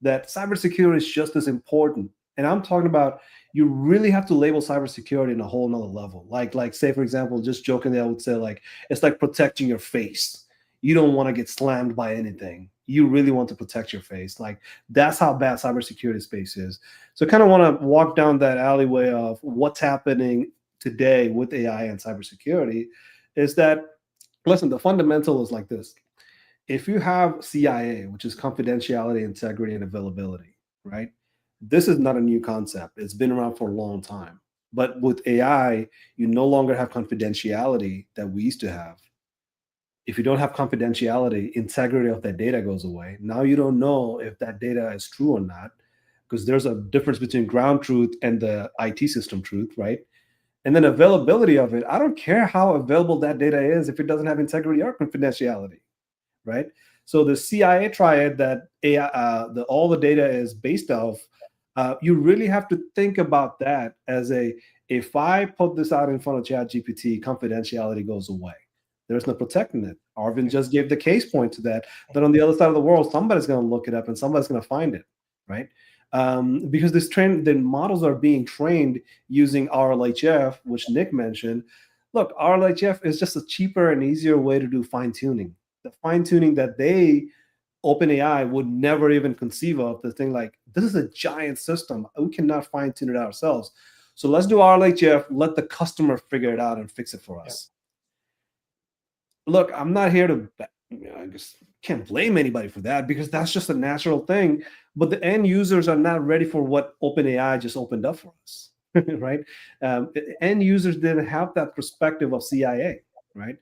that cybersecurity is just as important. And I'm talking about you really have to label cybersecurity in a whole nother level. Like say, for example, just jokingly, I would say like it's like protecting your face. You don't want to get slammed by anything. You really want to protect your face. Like that's how bad cybersecurity space is. So I kind of want to walk down that alleyway of what's happening today with AI and cybersecurity is that, listen, the fundamental is like this. If you have CIA, which is confidentiality, integrity, and availability, right? This is not a new concept. It's been around for a long time. But with AI, you no longer have confidentiality that we used to have. If you don't have confidentiality, integrity of that data goes away. Now you don't know if that data is true or not, because there's a difference between ground truth and the IT system truth, right? And then availability of it, I don't care how available that data is if it doesn't have integrity or confidentiality, right? So the CIA triad that AI, all the data is based off, you really have to think about that as if I put this out in front of ChatGPT, confidentiality goes away. There's no protecting it. Arvind just gave the case point to that on the other side of the world, somebody's going to look it up and somebody's going to find it, right? because the models are being trained using RLHF, which Nick mentioned. Look, RLHF is just a cheaper and easier way to do fine tuning. The fine tuning that OpenAI would never even conceive of. The thing like, this is a giant system. We cannot fine tune it ourselves. So let's do RLHF. Let the customer figure it out and fix it for us. Look, I'm not here to, I just can't blame anybody for that because that's just a natural thing. But the end users are not ready for what OpenAI just opened up for us, right? End users didn't have that perspective of CIA, right?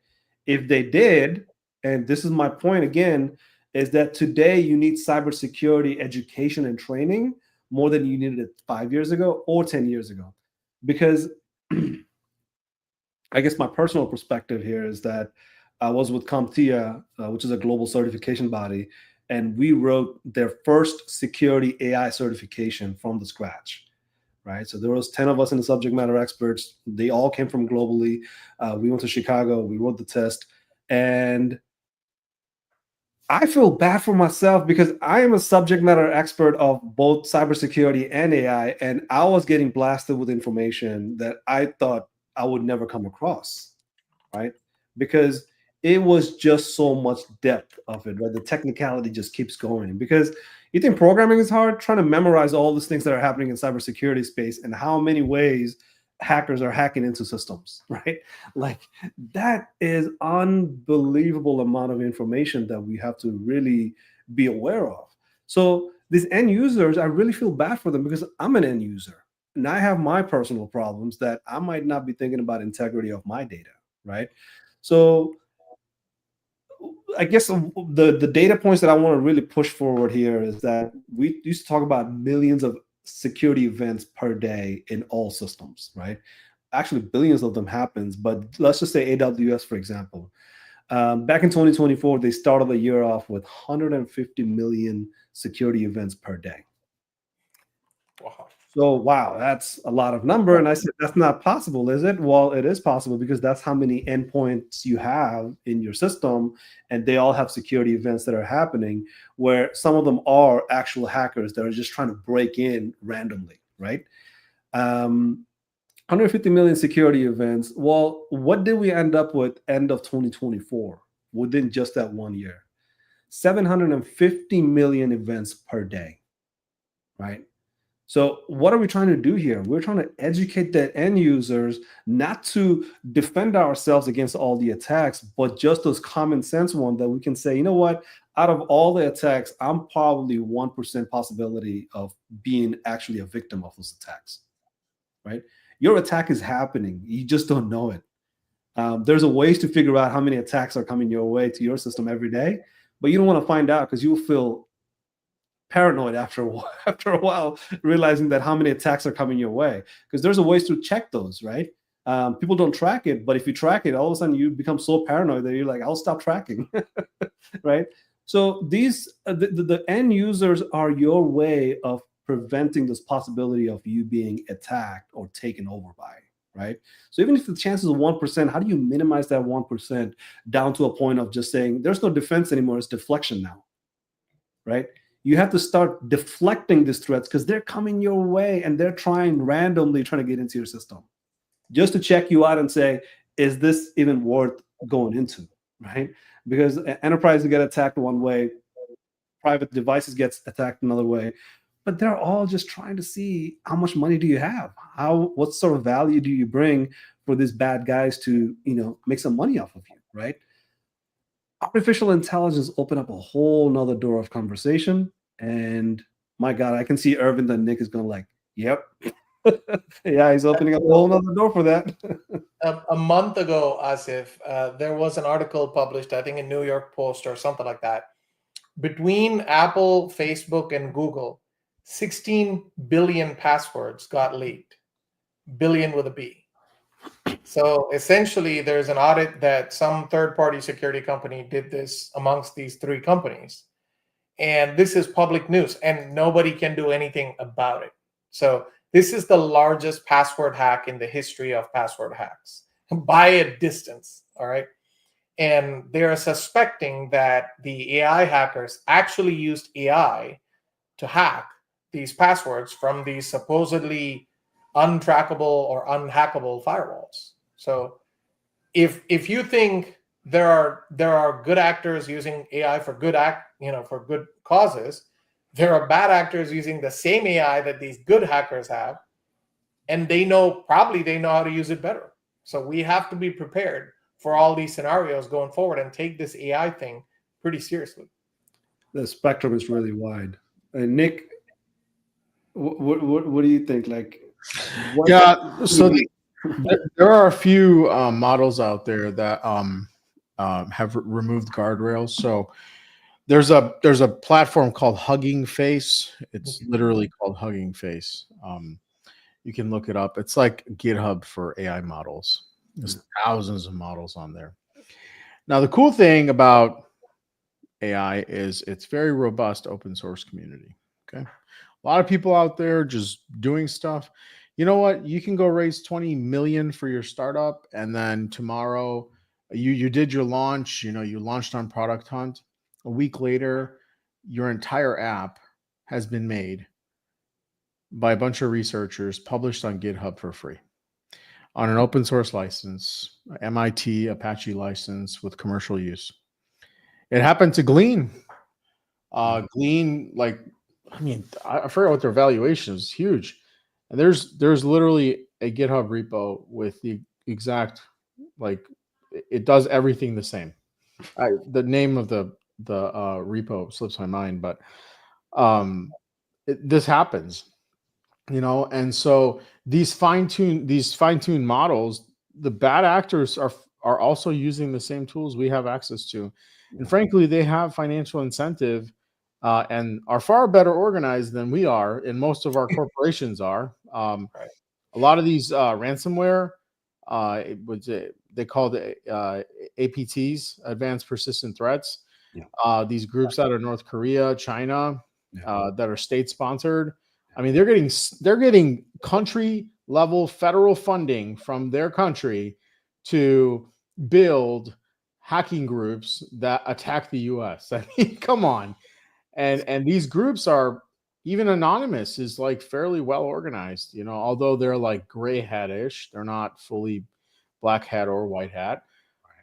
If they did, and this is my point again, is that today you need cybersecurity education and training more than you needed it 5 years ago or 10 years ago. Because I guess my personal perspective here is that I was with CompTIA, which is a global certification body, and we wrote their first security AI certification from the scratch, right? So there was 10 of us in the subject matter experts. They all came from globally. We went to Chicago, we wrote the test, and I feel bad for myself because I am a subject matter expert of both cybersecurity and AI, and I was getting blasted with information that I thought I would never come across, right? Because it was just so much depth of it, right? The technicality just keeps going. Because you think programming is hard, trying to memorize all these things that are happening in cybersecurity space and how many ways hackers are hacking into systems, right? Like that is unbelievable amount of information that we have to really be aware of. So these end users, I really feel bad for them because I'm an end user and I have my personal problems that I might not be thinking about integrity of my data, right? So I guess the data points that I want to really push forward here is that we used to talk about millions of security events per day in all systems, right? Actually, billions of them happens, but let's just say AWS, for example. Back in 2024, they started the year off with 150 million security events per day. Wow. So, wow, that's a lot of number. And I said, that's not possible, is it? Well, it is possible because that's how many endpoints you have in your system. And they all have security events that are happening where some of them are actual hackers that are just trying to break in randomly, right? 150 million security events. Well, what did we end up with end of 2024 within just that 1 year? 750 million events per day, right? So what are we trying to do here? We're trying to educate the end users not to defend ourselves against all the attacks, but just those common sense ones that we can say, you know what, out of all the attacks, I'm probably 1% possibility of being actually a victim of those attacks, right? Your attack is happening. You just don't know it. There's a ways to figure out how many attacks are coming your way to your system every day, but you don't want to find out because you'll feel paranoid after a while, realizing that how many attacks are coming your way. Because there's a ways to check those, right? People don't track it, but if you track it, all of a sudden you become so paranoid that you're like, I'll stop tracking, right? So these the end users are your way of preventing this possibility of you being attacked or taken over by, right? So even if the chances of 1%, how do you minimize that 1% down to a point of just saying there's no defense anymore, it's deflection now, right? You have to start deflecting these threats because they're coming your way and they're randomly trying to get into your system just to check you out and say, is this even worth going into, right? Because enterprises get attacked one way, private devices get attacked another way, but they're all just trying to see how much money do you have? What sort of value do you bring for these bad guys to, make some money off of you, right? Artificial intelligence open up a whole nother door of conversation. And my God, I can see Irvin and Nick is going like, yep. Yeah, he's opening up a whole nother door for that. A month ago, Asif, there was an article published, I think in New York Post or something like that. Between Apple, Facebook, and Google, 16 billion passwords got leaked. Billion with a B. So essentially, there's an audit that some third-party security company did this amongst these three companies. And this is public news, and nobody can do anything about it. So this is the largest password hack in the history of password hacks by a distance, all right? And they're suspecting that the AI hackers actually used AI to hack these passwords from these supposedly untrackable or unhackable firewalls. So if you think there are good actors using AI for for good causes, there are bad actors using the same AI that these good hackers have, and probably they know how to use it better. So we have to be prepared for all these scenarios going forward and take this AI thing pretty seriously. The spectrum is really wide. Nick, what do you think? Like, Yeah, so there are a few models out there that have removed guardrails. So there's a platform called Hugging Face. It's literally called Hugging Face. You can look it up. It's like GitHub for AI models. There's thousands of models on there. Now, the cool thing about AI is it's very robust open source community. Okay. A lot of people out there just doing stuff. You know what? You can go raise 20 million for your startup, and then tomorrow you did your launch, you launched on Product Hunt. A week later, your entire app has been made by a bunch of researchers, published on GitHub for free on an open source license, MIT Apache license with commercial use. It happened to Glean. Glean, I forgot what their valuation is. Huge. And there's literally a GitHub repo with the exact, it does everything the same. The name of the repo slips my mind, but this happens, and so these fine-tuned models, the bad actors are also using the same tools we have access to, and frankly, they have financial incentive and are far better organized than we are, and most of our corporations are. A lot of these ransomware, they called APTs, Advanced Persistent Threats. These groups out of North Korea, China, that are state sponsored. I mean, they're getting country level federal funding from their country to build hacking groups that attack the U.S. I mean, come on. And these groups are, even anonymous is like fairly well organized, although they're like gray hat-ish. They're not fully black hat or white hat.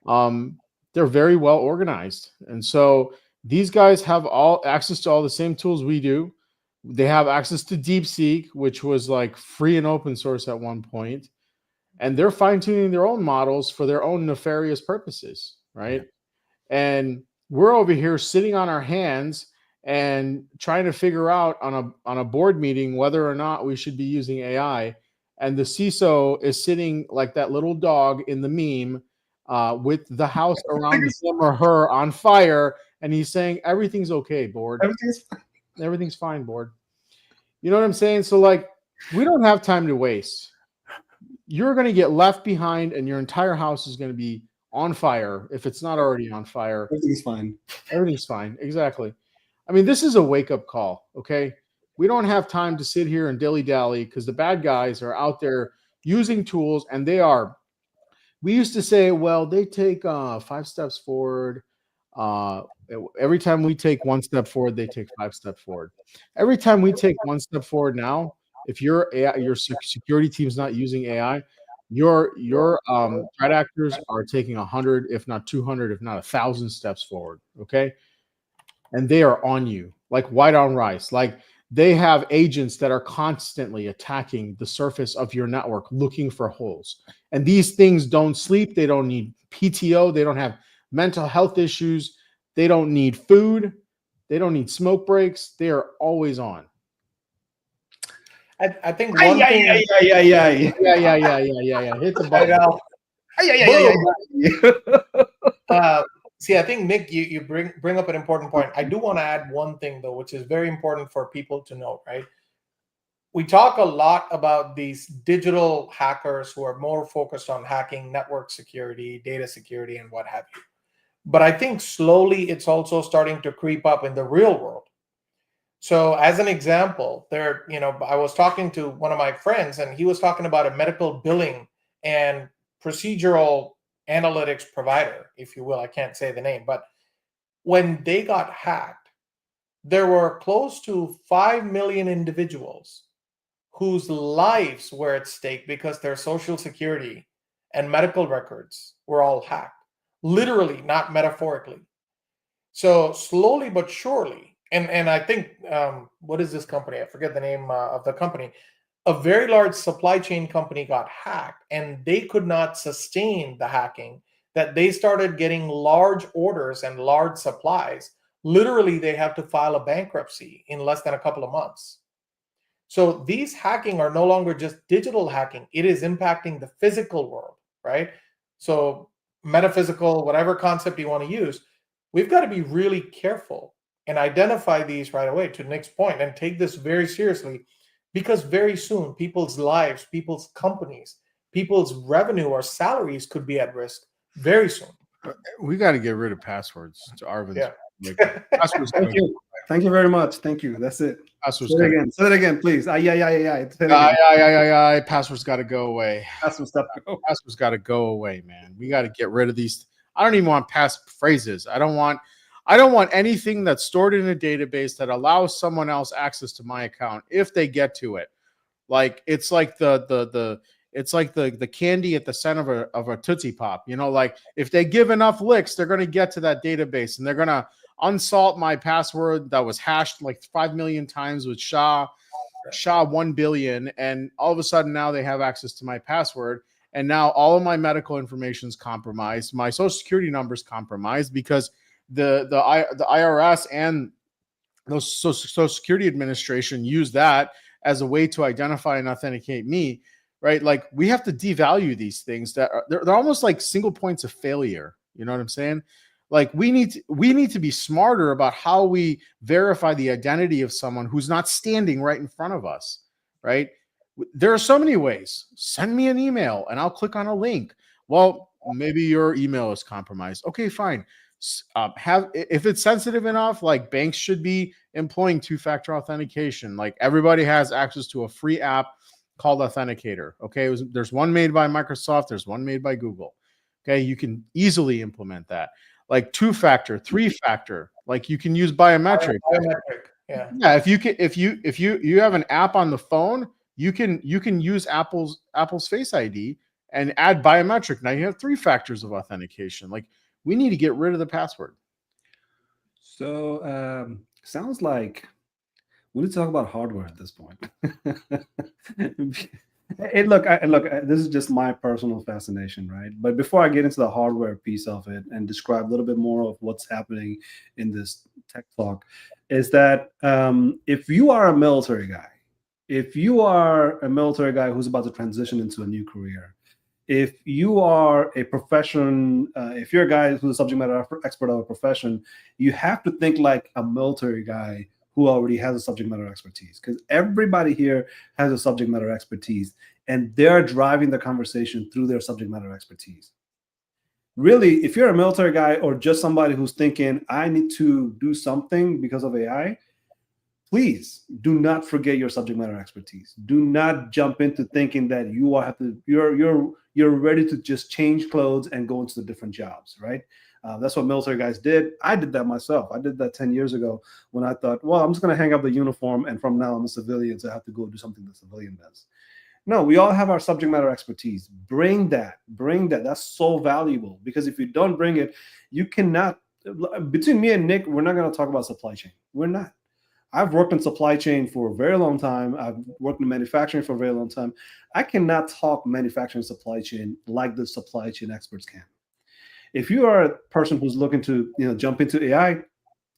They're very well organized. And so these guys have all access to all the same tools we do. They have access to DeepSeek, which was like free and open source at one point. And they're fine-tuning their own models for their own nefarious purposes, right? Yeah. And we're over here sitting on our hands and trying to figure out on a board meeting whether or not we should be using AI. And the CISO is sitting like that little dog in the meme with the house around him or her on fire. And he's saying, everything's okay, board. Everything's fine, board. You know what I'm saying? So like, we don't have time to waste. You're going to get left behind and your entire house is going to be on fire if it's not already on fire. Everything's fine. Everything's fine. Exactly. I mean, this is a wake-up call, okay? We don't have time to sit here and dilly-dally because the bad guys are out there using tools, and we used to say, well, they take 5 steps forward. Every time we take 1 step forward, they take 5 steps forward. Every time we take 1 step forward now, if your security team's not using AI, your threat actors are taking 100, if not 200, if not 1,000 steps forward, okay? And they are on you like white on rice. Like they have agents that are constantly attacking the surface of your network looking for holes. And these things don't sleep. They don't need PTO. They don't have mental health issues. They don't need food. They don't need smoke breaks. They are always on. I think one thing. Yeah. Hit the button. See, I think, Nick, you bring up an important point. I do want to add one thing, though, which is very important for people to know, right? We talk a lot about these digital hackers who are more focused on hacking network security, data security, and what have you. But I think slowly it's also starting to creep up in the real world. So as an example, I was talking to one of my friends, and he was talking about a medical billing and procedural analytics provider, if you will. I can't say the name, but when they got hacked, there were close to 5 million individuals whose lives were at stake because their social security and medical records were all hacked, literally, not metaphorically. So slowly but surely, and I think, what is this company? I forget the name of the company. A very large supply chain company got hacked, and they could not sustain the hacking, that they started getting large orders and large supplies. Literally, they have to file a bankruptcy in less than a couple of months. So these hacking are no longer just digital hacking. It is impacting the physical world, right? So metaphysical, whatever concept you want to use, we've got to be really careful and identify these right away, to Nick's point, and take this very seriously, because very soon people's lives, people's companies, people's revenue or salaries could be at risk very soon. We got to get rid of passwords, to Arvind's. Yeah. Passwords. Thank you. Thank you very much. Thank you. That's it. Passwords. Say it again. Say it again, please. Yeah. Say it again. Passwords got to go away. That's some stuff. Passwords got to go away, man. We got to get rid of these. I don't even want pass phrases. I don't want anything that's stored in a database that allows someone else access to my account if they get to it. Like it's like the candy at the center of a Tootsie Pop. You know, like if they give enough licks, they're going to get to that database and they're going to unsalt my password that was hashed like 5 million times with SHA 1 billion. And all of a sudden now they have access to my password. And now all of my medical information is compromised. My social security number is compromised because the IRS and the Social Security Administration use that as a way to identify and authenticate me, right? Like we have to devalue these things that are, they're almost like single points of failure. You know what I'm saying? Like we need to be smarter about how we verify the identity of someone who's not standing right in front of us, right? There are so many ways. Send me an email and I'll click on a link. Well, maybe your email is compromised. Okay, fine. If it's sensitive enough, like banks should be employing two-factor authentication. Like everybody has access to a free app called Authenticator. Okay, there's one made by Microsoft. There's one made by Google. Okay, you can easily implement that. Like two-factor, three-factor. Like you can use biometric. Yeah. Yeah. If you have an app on the phone, you can use Apple's Face ID and add biometric. Now you have 3 factors of authentication. Like we need to get rid of the password. So sounds like we need to talk about hardware at this point. Look, this is just my personal fascination, right? But before I get into the hardware piece of it and describe a little bit more of what's happening in this tech talk, is that if you are a military guy, who's about to transition into a new career, if you are a profession, if you're a guy who's a subject matter expert of a profession, you have to think like a military guy who already has a subject matter expertise, because everybody here has a subject matter expertise and they're driving the conversation through their subject matter expertise. Really, if you're a military guy or just somebody who's thinking, I need to do something because of AI, please do not forget your subject matter expertise. Do not jump into thinking that you're ready to just change clothes and go into the different jobs, right? That's what military guys did. I did that myself. I did that 10 years ago when I thought, well, I'm just going to hang up the uniform and from now I'm a civilian, so I have to go do something the civilian does. No, we all have our subject matter expertise. Bring that. That's so valuable, because if you don't bring it, you cannot. Between me and Nick, we're not going to talk about supply chain. We're not. I've worked in supply chain for a very long time. I've worked in manufacturing for a very long time. I cannot talk manufacturing supply chain like the supply chain experts can. If you are a person who's looking to jump into AI,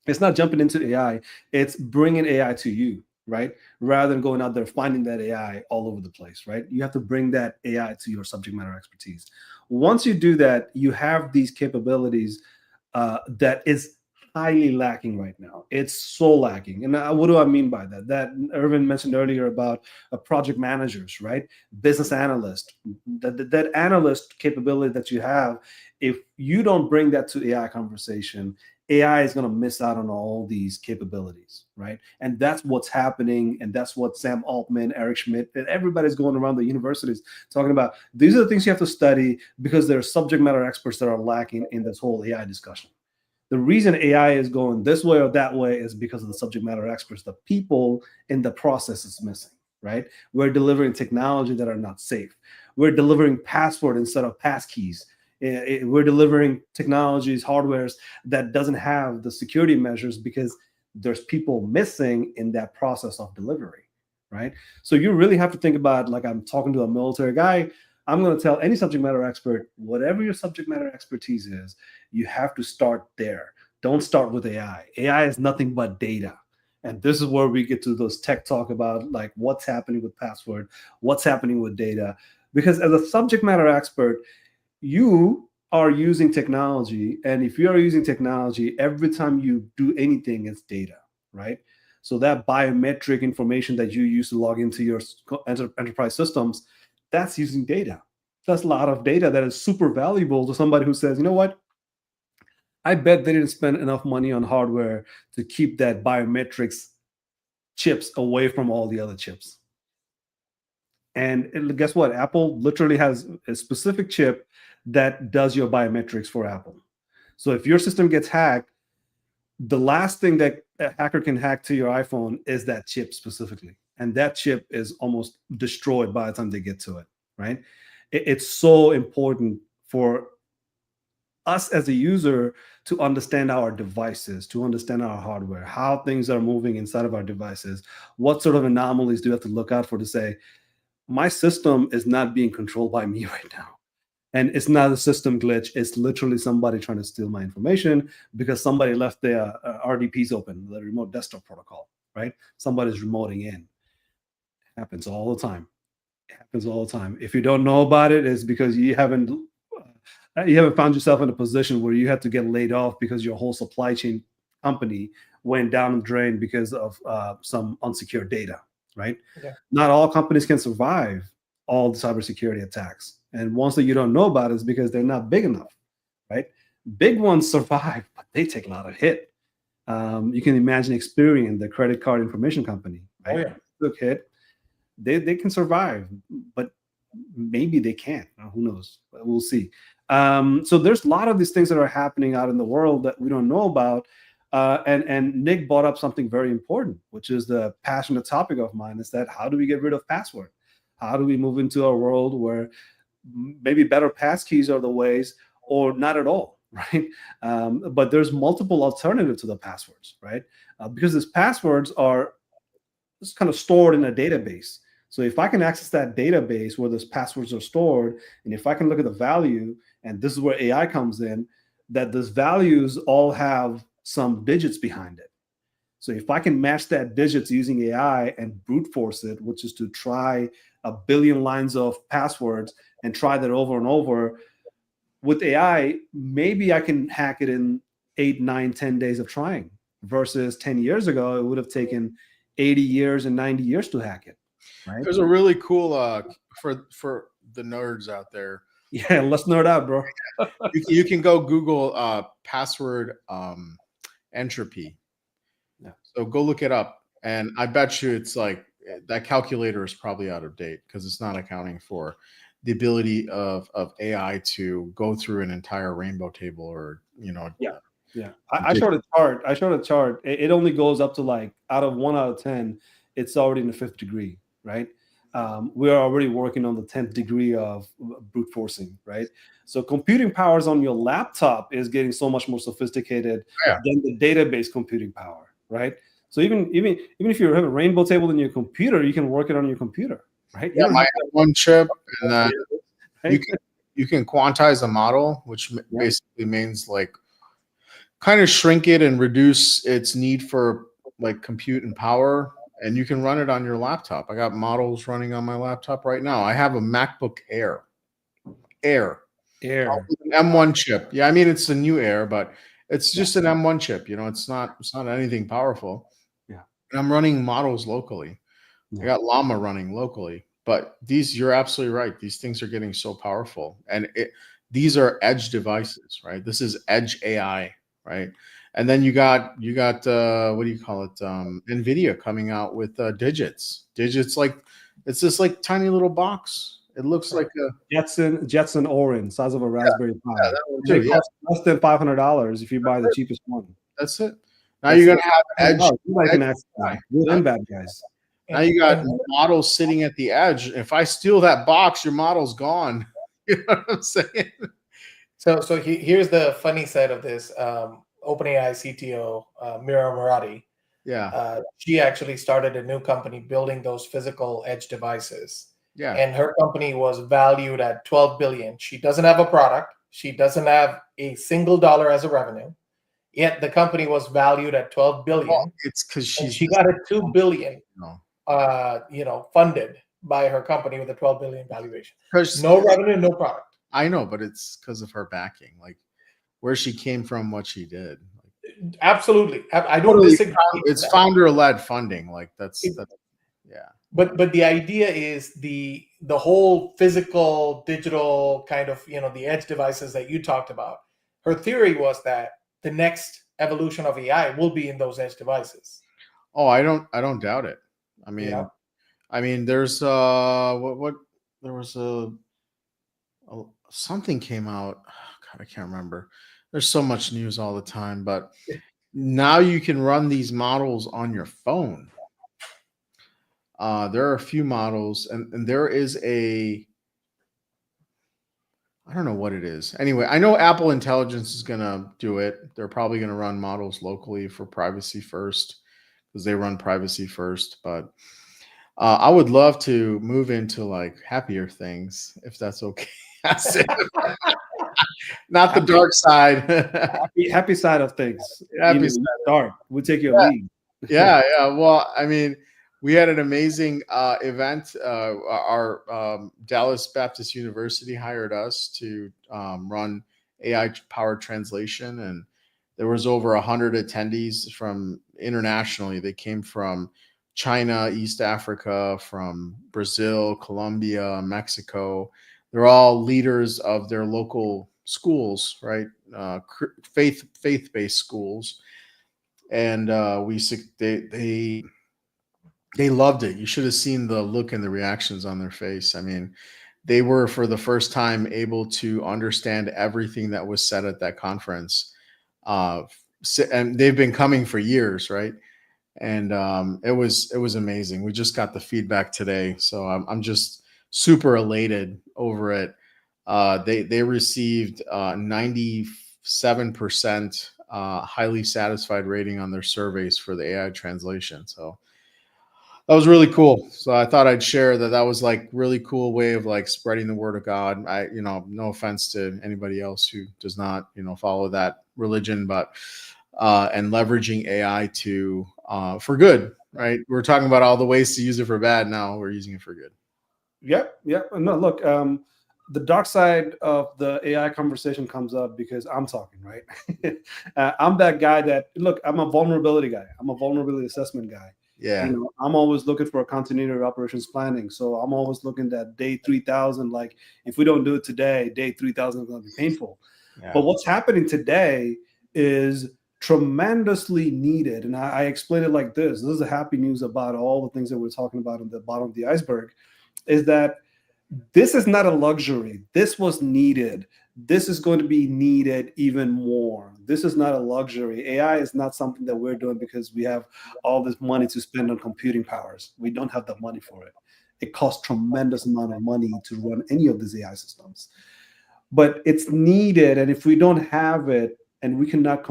it's not jumping into AI. It's bringing AI to you, right? Rather than going out there finding that AI all over the place, right? You have to bring that AI to your subject matter expertise. Once you do that, you have these capabilities that is highly lacking right now. It's so lacking. And what do I mean by that? That Irvin mentioned earlier about project managers, right? Business analyst, that analyst capability that you have. If you don't bring that to AI conversation, AI is going to miss out on all these capabilities, right? And that's what's happening. And that's what Sam Altman, Eric Schmidt, and everybody's going around the universities talking about. These are the things you have to study because there are subject matter experts that are lacking in this whole AI discussion. The reason AI is going this way or that way is because of the subject matter experts. The people in the process is missing, right? We're delivering technology that are not safe. We're delivering password instead of passkeys. We're delivering technologies, hardwares that doesn't have the security measures because there's people missing in that process of delivery, right? So you really have to think about, like, I'm talking to a military guy, I'm going to tell any subject matter expert, whatever your subject matter expertise is, you have to start there. Don't start with AI. AI is nothing but data. And this is where we get to those tech talk about, like, what's happening with password, what's happening with data. Because as a subject matter expert, you are using technology. And if you are using technology, every time you do anything, it's data, right? So that biometric information that you use to log into your enterprise systems, that's using data. That's a lot of data that is super valuable to somebody who says, you know what? I bet they didn't spend enough money on hardware to keep that biometrics chips away from all the other chips. And guess what? Apple literally has a specific chip that does your biometrics for Apple. So if your system gets hacked, the last thing that a hacker can hack to your iPhone is that chip specifically. And that chip is almost destroyed by the time they get to it, right? It's so important for us as a user to understand our devices, to understand our hardware, how things are moving inside of our devices, what sort of anomalies do we have to look out for to say, my system is not being controlled by me right now. And it's not a system glitch. It's literally somebody trying to steal my information because somebody left their RDPs open, the remote desktop protocol, right? Somebody's remoting in. It happens all the time. It happens all the time. If you don't know about it, it's because you haven't found yourself in a position where you had to get laid off because your whole supply chain company went down the drain because of some unsecured data, right? Yeah. Not all companies can survive all the cybersecurity attacks. And ones that you don't know about is because they're not big enough, right? Big ones survive, but they take a lot of hit. You can imagine Experian, the credit card information company, right? Oh, yeah. Took hit. They can survive, but maybe they can't. Who knows? But we'll see. So there's a lot of these things that are happening out in the world that we don't know about. And Nick brought up something very important, which is the passionate topic of mine, is that how do we get rid of password? How do we move into a world where maybe better passkeys are the ways, or not at all, right? But there's multiple alternatives to the passwords, right? Because these passwords are just kind of stored in a database. So if I can access that database where those passwords are stored, and if I can look at the value, and this is where AI comes in, that those values all have some digits behind it. So if I can match that digits using AI and brute force it, which is to try a billion lines of passwords and try that over and over with AI, maybe I can hack it in 8, 9, 10 days of trying, versus 10 years ago, it would have taken 80 years and 90 years to hack it. Right? There's a really cool for the nerds out there. Yeah, let's nerd out, bro. You can go Google password entropy. Yeah. So go look it up, and I bet you it's like that calculator is probably out of date because it's not accounting for the ability of AI to go through an entire rainbow table, or Yeah. I showed a chart. It only goes up to, like, out of 1 out of 10, it's already in the 5th degree, right? We are already working on the 10th degree of brute forcing, right? So computing powers on your laptop is getting so much more sophisticated than the database computing power, right? So even if you have a rainbow table in your computer, you can work it on your computer, right? Yeah, my one chip, and then right? you can quantize a model, which basically means like kind of shrink it and reduce its need for like compute and power, and you can run it on your laptop. I got models running on my laptop right now. I have a MacBook Air with an M1 chip. Yeah, I mean it's a new Air, but it's just an M1 chip. It's not anything powerful. Yeah, and I'm running models locally. Yeah. I got Llama running locally, but you're absolutely right. These things are getting so powerful, and these are edge devices, right? This is edge AI, right? And then you got what do you call it? NVIDIA coming out with digits, like it's this like tiny little box, It looks like a Jetson Orin, size of a Raspberry Pi. that one too, It costs less than $500 if you buy the cheapest one. That's it. Now you're gonna have edge. Like an edge X, good and bad guys. Now you got models sitting at the edge. If I steal that box, your model's gone. You know what I'm saying? So here's the funny side of this. OpenAI CTO Mira Murati. Yeah. She actually started a new company building those physical edge devices. Yeah. And her company was valued at 12 billion. She doesn't have a product. She doesn't have a single dollar as a revenue. Yet the company was valued at 12 billion. Well, it's because she got a 2 billion, funded by her company with a 12 billion valuation. No revenue, no product. I know, but it's because of her backing, like where she came from, what she did. Absolutely, I don't disagree. It's founder-led funding, like that's yeah. But the idea is the whole physical, digital kind of the edge devices that you talked about. Her theory was that the next evolution of AI will be in those edge devices. Oh, I don't doubt it. I mean, there's what there was something came out. God, I can't remember. There's so much news all the time, but now you can run these models on your phone. There are a few models, and there is I don't know what it is. Anyway, I know Apple Intelligence is going to do it. They're probably going to run models locally for privacy first because they run privacy first. But I would love to move into like happier things, if that's okay. Not the dark side. happy side of things. Happy side. Dark. We'll take your lead. Yeah. Well, I mean, we had an amazing event. Our Dallas Baptist University hired us to run AI-powered translation, and there was over 100 attendees from internationally. They came from China, East Africa, from Brazil, Colombia, Mexico. They're all leaders of their local schools, right? Faith-based schools, and they loved it. You should have seen the look and the reactions on their face. I mean, they were for the first time able to understand everything that was said at that conference. And they've been coming for years, right? And it was amazing. We just got the feedback today, so I'm just super elated over it. They received 97% highly satisfied rating on their surveys for the AI translation. So that was really cool. So I thought I'd share that. That was like really cool way of like spreading the word of God. No offense to anybody else who does not, follow that religion, but and leveraging AI to for good, right? We're talking about all the ways to use it for bad. Now we're using it for good. Yep. No, look, the dark side of the AI conversation comes up because I'm talking, right? I'm that guy I'm a vulnerability guy. I'm a vulnerability assessment guy. Yeah. I'm always looking for a continuity of operations planning. So I'm always looking at day 3000. Like if we don't do it today, day 3000 is going to be painful. Yeah. But what's happening today is tremendously needed. And I explain it like this. This is the happy news about all the things that we're talking about on the bottom of the iceberg, is that this is not a luxury. This was needed. This is going to be needed even more. This is not a luxury. AI is not something that we're doing because we have all this money to spend on computing powers. We don't have the money for it. It costs tremendous amount of money to run any of these AI systems. But it's needed, and if we don't have it and we cannot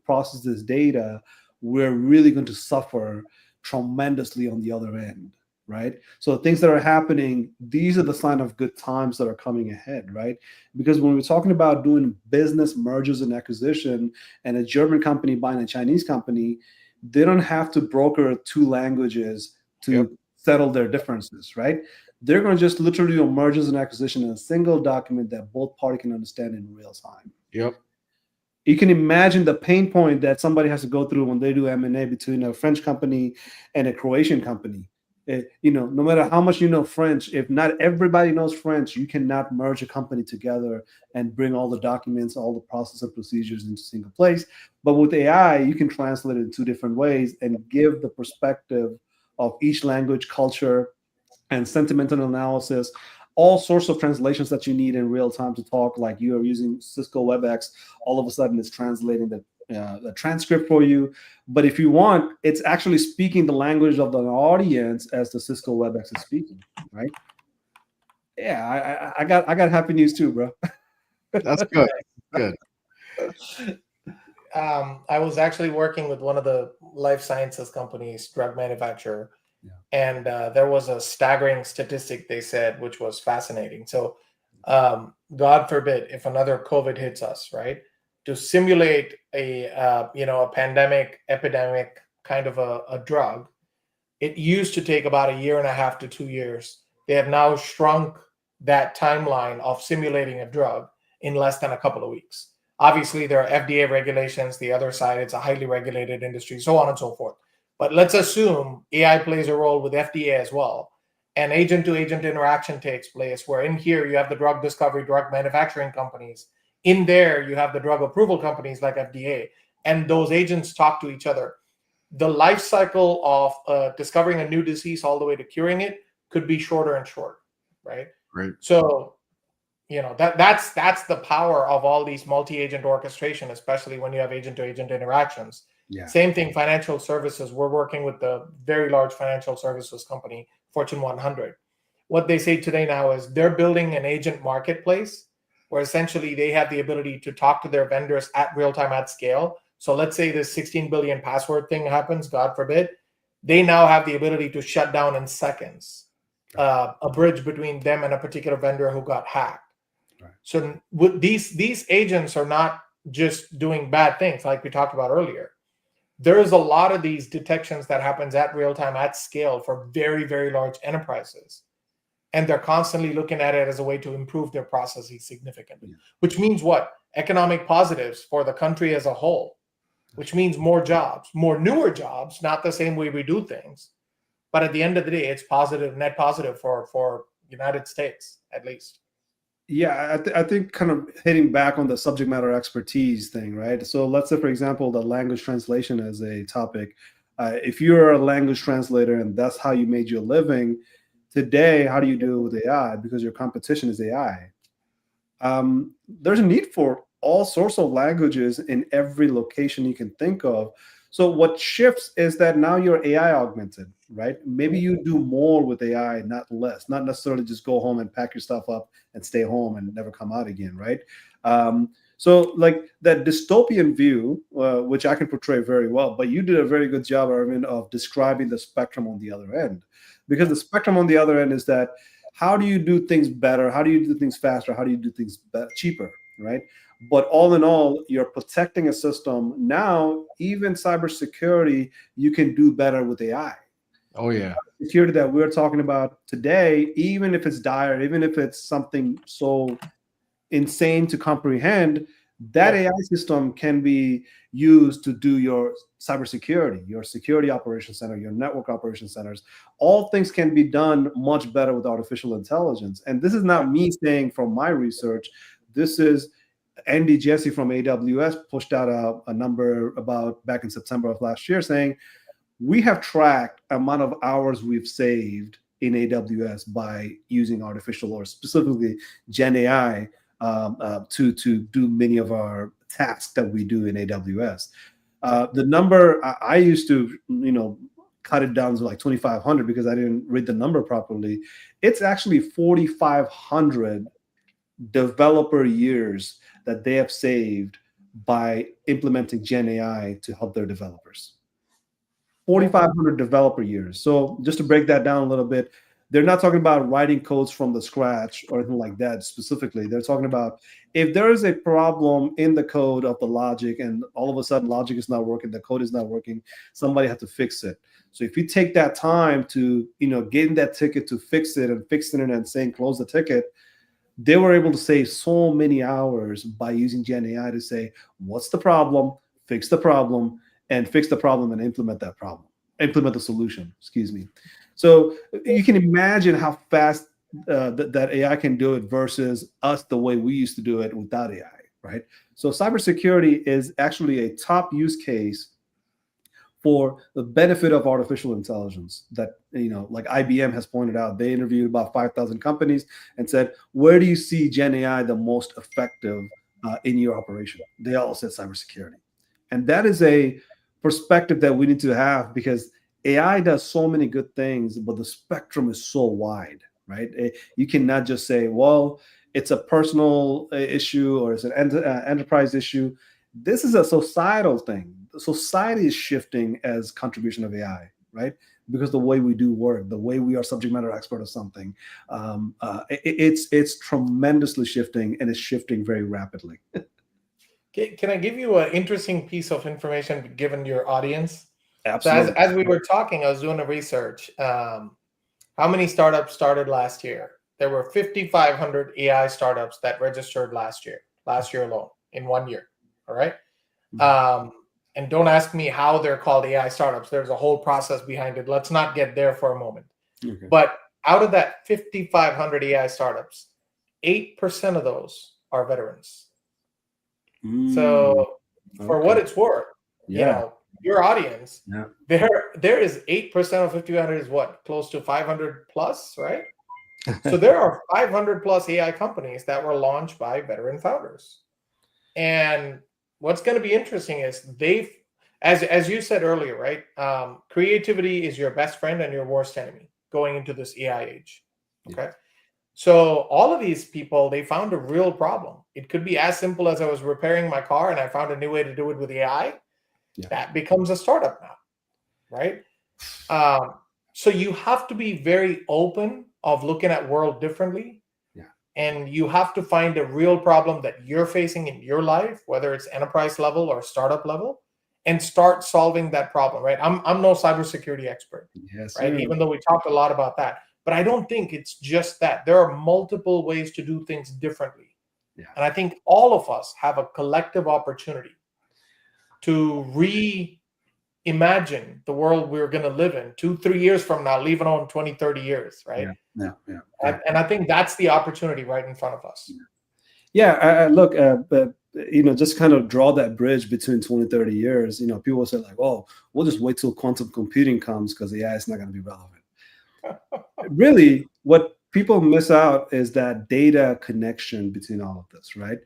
process this data, we're really going to suffer tremendously on the other end. Right. So things that are happening, these are the sign of good times that are coming ahead. Right. Because when we're talking about doing business mergers and acquisition and a German company buying a Chinese company, they don't have to broker two languages to settle their differences. Right. They're going to just literally do mergers and acquisition in a single document that both parties can understand in real time. Yep. You can imagine the pain point that somebody has to go through when they do M&A between a French company and a Croatian company. No matter how much you know French, if not everybody knows French, you cannot merge a company together and bring all the documents, all the process and procedures into a single place. But with AI, you can translate it in two different ways and give the perspective of each language, culture, and sentimental analysis all sorts of translations that you need in real time to talk. Like you are using Cisco WebEx, all of a sudden it's translating the transcript for you. But if you want, it's actually speaking the language of the audience as the Cisco WebEx is speaking, right? Yeah, I got happy news too, bro. That's good. Good. I was actually working with one of the life sciences companies, drug manufacturer, and there was a staggering statistic they said, which was fascinating. So, God forbid if another COVID hits us, right? To simulate a a pandemic, epidemic kind of a drug, it used to take about 1.5 to 2 years. They have now shrunk that timeline of simulating a drug in less than a couple of weeks. Obviously, there are FDA regulations. The other side, it's a highly regulated industry, so on and so forth. But let's assume AI plays a role with FDA as well, and agent-to-agent interaction takes place, where in here you have the drug discovery, drug manufacturing companies. In there, you have the drug approval companies like FDA, and those agents talk to each other. The life cycle of discovering a new disease all the way to curing it could be shorter and shorter, right? Right. So, that's the power of all these multi-agent orchestration, especially when you have agent-to-agent interactions. Yeah. Same thing, financial services. We're working with the very large financial services company, Fortune 100. What they say today now is they're building an agent marketplace where essentially they have the ability to talk to their vendors at real time, at scale. So let's say this 16 billion password thing happens, God forbid, they now have the ability to shut down in seconds a bridge between them and a particular vendor who got hacked. Right. So with these agents are not just doing bad things like we talked about earlier. There is a lot of these detections that happens at real time, at scale for very, very large enterprises. And they're constantly looking at it as a way to improve their processes significantly, which means what? Economic positives for the country as a whole, which means more jobs, more newer jobs, not the same way we do things. But at the end of the day, it's positive, net positive for United States, at least. Yeah, I think kind of hitting back on the subject matter expertise thing, right? So let's say, for example, the language translation as a topic. If you're a language translator and that's how you made your living, today, how do you do it with AI? Because your competition is AI. There's a need for all sorts of languages in every location you can think of. So what shifts is that now you're AI augmented, right? Maybe you do more with AI, not less, not necessarily just go home and pack your stuff up and stay home and never come out again, right? So like that dystopian view, which I can portray very well, but you did a very good job, Arvind, of describing the spectrum on the other end. Because the spectrum on the other end is that how do you do things better? How do you do things faster? How do you do things cheaper, right? But all in all, you're protecting a system. Now, even cybersecurity, you can do better with AI. Oh, yeah. Security that we're talking about today, even if it's dire, even if it's something so insane to comprehend, that AI system can be used to do your cybersecurity, your security operations center, your network operations centers. All things can be done much better with artificial intelligence. And this is not me saying from my research. This is Andy Jassy from AWS pushed out a number about back in September of last year saying, we have tracked amount of hours we've saved in AWS by using artificial or specifically Gen AI to do many of our tasks that we do in AWS. The number I used to, cut it down to like 2,500 because I didn't read the number properly. It's actually 4,500 developer years that they have saved by implementing Gen AI to help their developers. 4,500 developer years. So just to break that down a little bit, they're not talking about writing codes from the scratch or anything like that specifically. They're talking about if there is a problem in the code of the logic and all of a sudden logic is not working, the code is not working, somebody has to fix it. So if you take that time to, getting that ticket to fix it and fixing it and saying close the ticket, they were able to save so many hours by using Gen AI to say, what's the problem, fix the problem, and fix the problem and implement the solution, excuse me. So you can imagine how fast that AI can do it versus us the way we used to do it without AI, right? So cybersecurity is actually a top use case for the benefit of artificial intelligence. That, like IBM has pointed out, they interviewed about 5,000 companies and said, where do you see Gen AI the most effective in your operation? They all said cybersecurity. And that is a perspective that we need to have, because AI does so many good things, but the spectrum is so wide, right? You cannot just say, well, it's a personal issue or it's an enterprise issue. This is a societal thing. Society is shifting as contribution of AI, right? Because the way we do work, the way we are subject matter expert of something, it's tremendously shifting, and it's shifting very rapidly. Can I give you an interesting piece of information given your audience? Absolutely. So as we were talking, I was doing a research. How many startups started last year? There were 5,500 AI startups that registered last year alone, in 1 year. All right. And don't ask me how they're called AI startups. There's a whole process behind it. Let's not get there for a moment. Okay. But out of that 5,500 AI startups, 8% of those are veterans. So for what it's worth, your audience, there is 8% of 5,500 is what? Close to 500 plus, right? So there are 500 plus AI companies that were launched by veteran founders. And what's going to be interesting is as you said earlier, right? Creativity is your best friend and your worst enemy going into this AI age. Okay. Yeah. So all of these people, they found a real problem. It could be as simple as I was repairing my car and I found a new way to do it with AI. Yeah. That becomes a startup now, right? So you have to be very open of looking at world differently. Yeah. And you have to find a real problem that you're facing in your life, whether it's enterprise level or startup level, and start solving that problem, right? I'm no cybersecurity expert, yes, right? Even though we talked a lot about that. But I don't think it's just that. There are multiple ways to do things differently. Yeah. And I think all of us have a collective opportunity to reimagine the world we're going to live in 2-3 years from now, leave alone 20, 30 years, right? Yeah. And I think that's the opportunity right in front of us. Yeah, look, but just kind of draw that bridge between 20, 30 years. People say like, oh, we'll just wait till quantum computing comes because AI is not going to be relevant. Really, what people miss out is that data connection between all of this, right?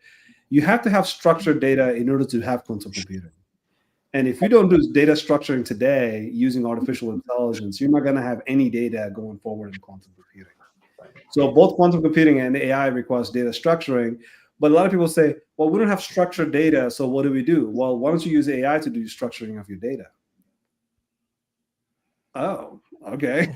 You have to have structured data in order to have quantum computing. And if you don't do data structuring today using artificial intelligence, you're not going to have any data going forward in quantum computing. So both quantum computing and AI requires data structuring. But a lot of people say, well, we don't have structured data, so what do we do? Well, why don't you use AI to do structuring of your data? Oh, okay.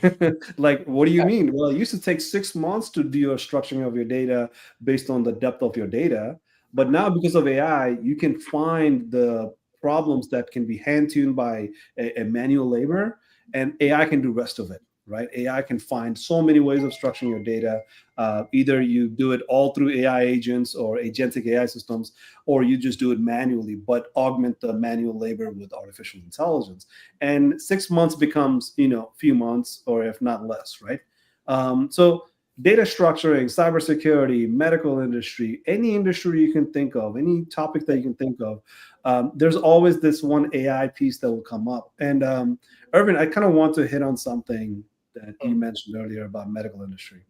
Like, what do you mean? Well, it used to take 6 months to do your structuring of your data based on the depth of your data. But now, because of AI, you can find the problems that can be hand-tuned by a manual labor, and AI can do the rest of it, right? AI can find so many ways of structuring your data. Either you do it all through AI agents or agentic AI systems, or you just do it manually, but augment the manual labor with artificial intelligence. And 6 months becomes, a few months, or if not less, right? So data structuring, cybersecurity, medical industry, any industry you can think of, any topic that you can think of, there's always this one AI piece that will come up. And Irvin, I kind of want to hit on something that you mentioned earlier about medical industry.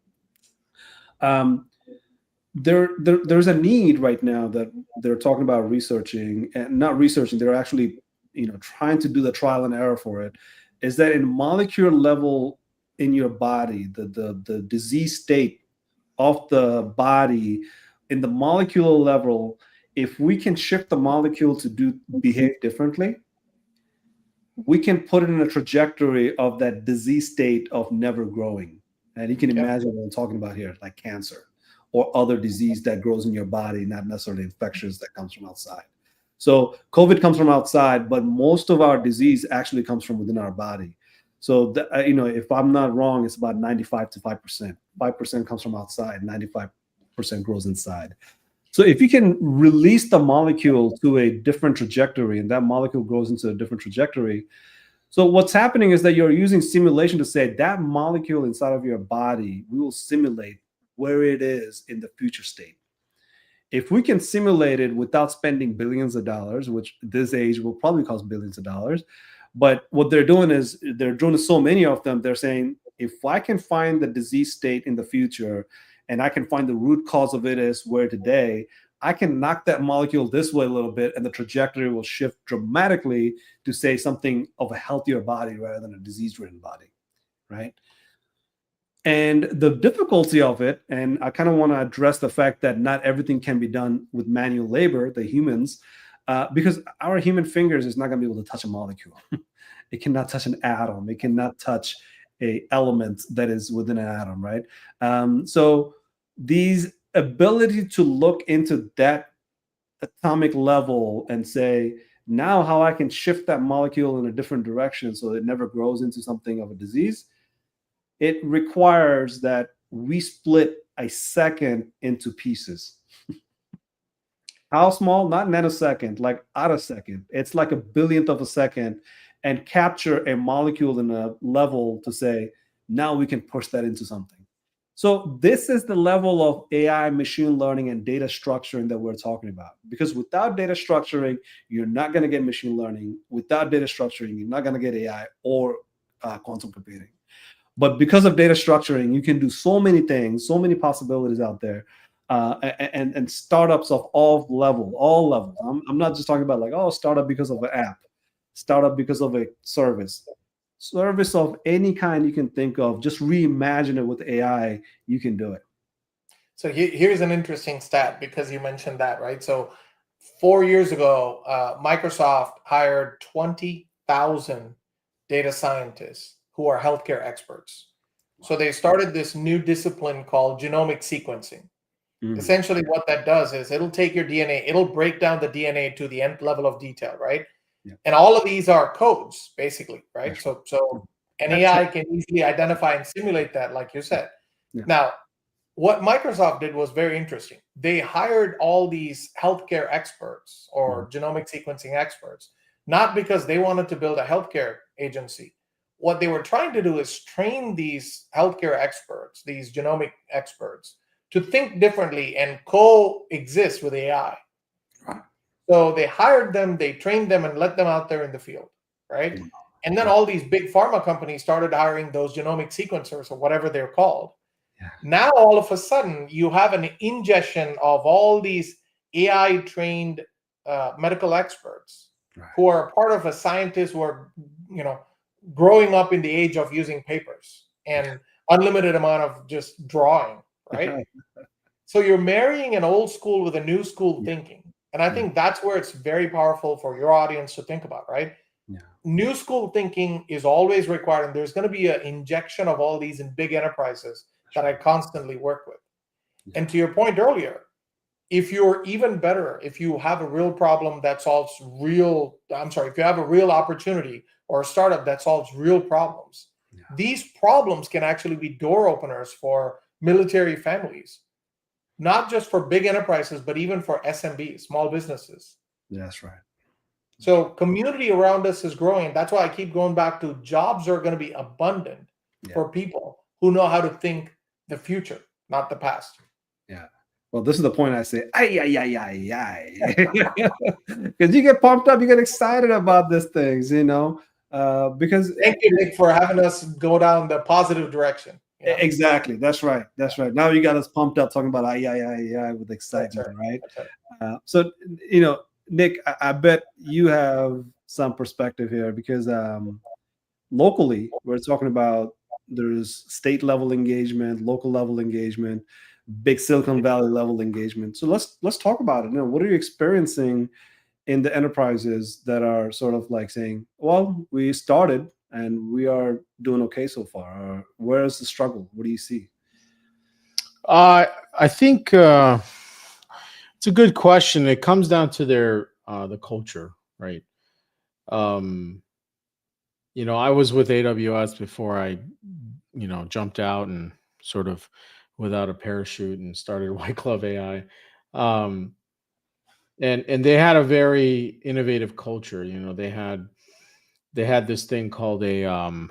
There's a need right now that they're talking about researching, and not researching, they're actually trying to do the trial and error for it, is that in molecular level in your body, the disease state of the body in the molecular level, if we can shift the molecule to behave differently, we can put it in a trajectory of that disease state of never growing. And you can imagine what I'm talking about here, like cancer or other disease that grows in your body, not necessarily infectious that comes from outside. So COVID comes from outside, but most of our disease actually comes from within our body. So, if I'm not wrong, it's about 95 to 5%. 5% comes from outside, 95% grows inside. So if you can release the molecule to a different trajectory, and that molecule grows into a different trajectory, so what's happening is that you're using simulation to say that molecule inside of your body, we will simulate where it is in the future state. If we can simulate it without spending billions of dollars, which this age will probably cost billions of dollars, But what they're doing is they're doing so many of them. They're saying, if I can find the disease state in the future and I can find the root cause of it is where today, I can knock that molecule this way a little bit and the trajectory will shift dramatically to say something of a healthier body rather than a disease-ridden body, right? And the difficulty of it, and I kind of want to address the fact that not everything can be done with manual labor, the humans, because our human fingers is not going to be able to touch a molecule. It cannot touch an atom. It cannot touch a element that is within an atom, right? So these ability to look into that atomic level and say, now how I can shift that molecule in a different direction so it never grows into something of a disease, it requires that we split a second into pieces. How small? Not nanosecond, like attosecond. It's like a billionth of a second, and capture a molecule in a level to say, now we can push that into something. So this is the level of AI, machine learning, and data structuring that we're talking about. Because without data structuring, you're not going to get machine learning. Without data structuring, you're not going to get AI or quantum computing. But because of data structuring, you can do so many things, so many possibilities out there, and startups of all levels. I'm not just talking about like, oh, startup because of an app, startup because of a service of any kind you can think of. Just reimagine it with AI, you can do it. So here's an interesting stat, because you mentioned that, right? So 4 years ago, Microsoft hired 20,000 data scientists who are healthcare experts. So they started this new discipline called genomic sequencing. Essentially what that does is it'll take your DNA, it'll break down the DNA to the nth level of detail, right? Yeah. And all of these are codes, basically, right? That's so an AI can easily identify and simulate that, like you said. Yeah. Now, what Microsoft did was very interesting. They hired all these healthcare experts or genomic sequencing experts, not because they wanted to build a healthcare agency. What they were trying to do is train these healthcare experts, these genomic experts, to think differently and coexist with AI. Right. So they hired them, they trained them, and let them out there in the field, right? And then all these big pharma companies started hiring those genomic sequencers, or whatever they're called. Yeah. Now, all of a sudden, you have an ingestion of all these AI-trained medical experts, right, who are part of a scientist who are, growing up in the age of using papers and unlimited amount of just drawing, right? So you're marrying an old school with a new school thinking. And I think that's where it's very powerful for your audience to think about, right? Yeah. New school thinking is always required, and there's going to be an injection of all these in big enterprises that I constantly work with. Yeah. And to your point earlier, if you're even better, if you have a real problem that solves if you have a real opportunity or a startup that solves real problems, these problems can actually be door openers for military families, not just for big enterprises, but even for SMBs, small businesses. That's right. So community around us is growing. That's why I keep going back to jobs are going to be abundant for people who know how to think the future, not the past. Yeah. Well, this is the point I say, because you get pumped up, you get excited about these things, because. Thank you, Nick, for having us go down the positive direction. Yeah. Exactly. That's right. That's right. Now you got us pumped up talking about with excitement, right? So, Nick, I bet you have some perspective here, because locally we're talking about there's state level engagement, local level engagement, big Silicon Valley level engagement. So let's talk about it. What are you experiencing in the enterprises that are sort of like saying, well, we started and we are doing okay so far? Or where is the struggle? What do you see? I think it's a good question. It comes down to the culture, right? I was with AWS before I, jumped out and sort of without a parachute and started White Glove AI. And they had a very innovative culture. They had this thing called a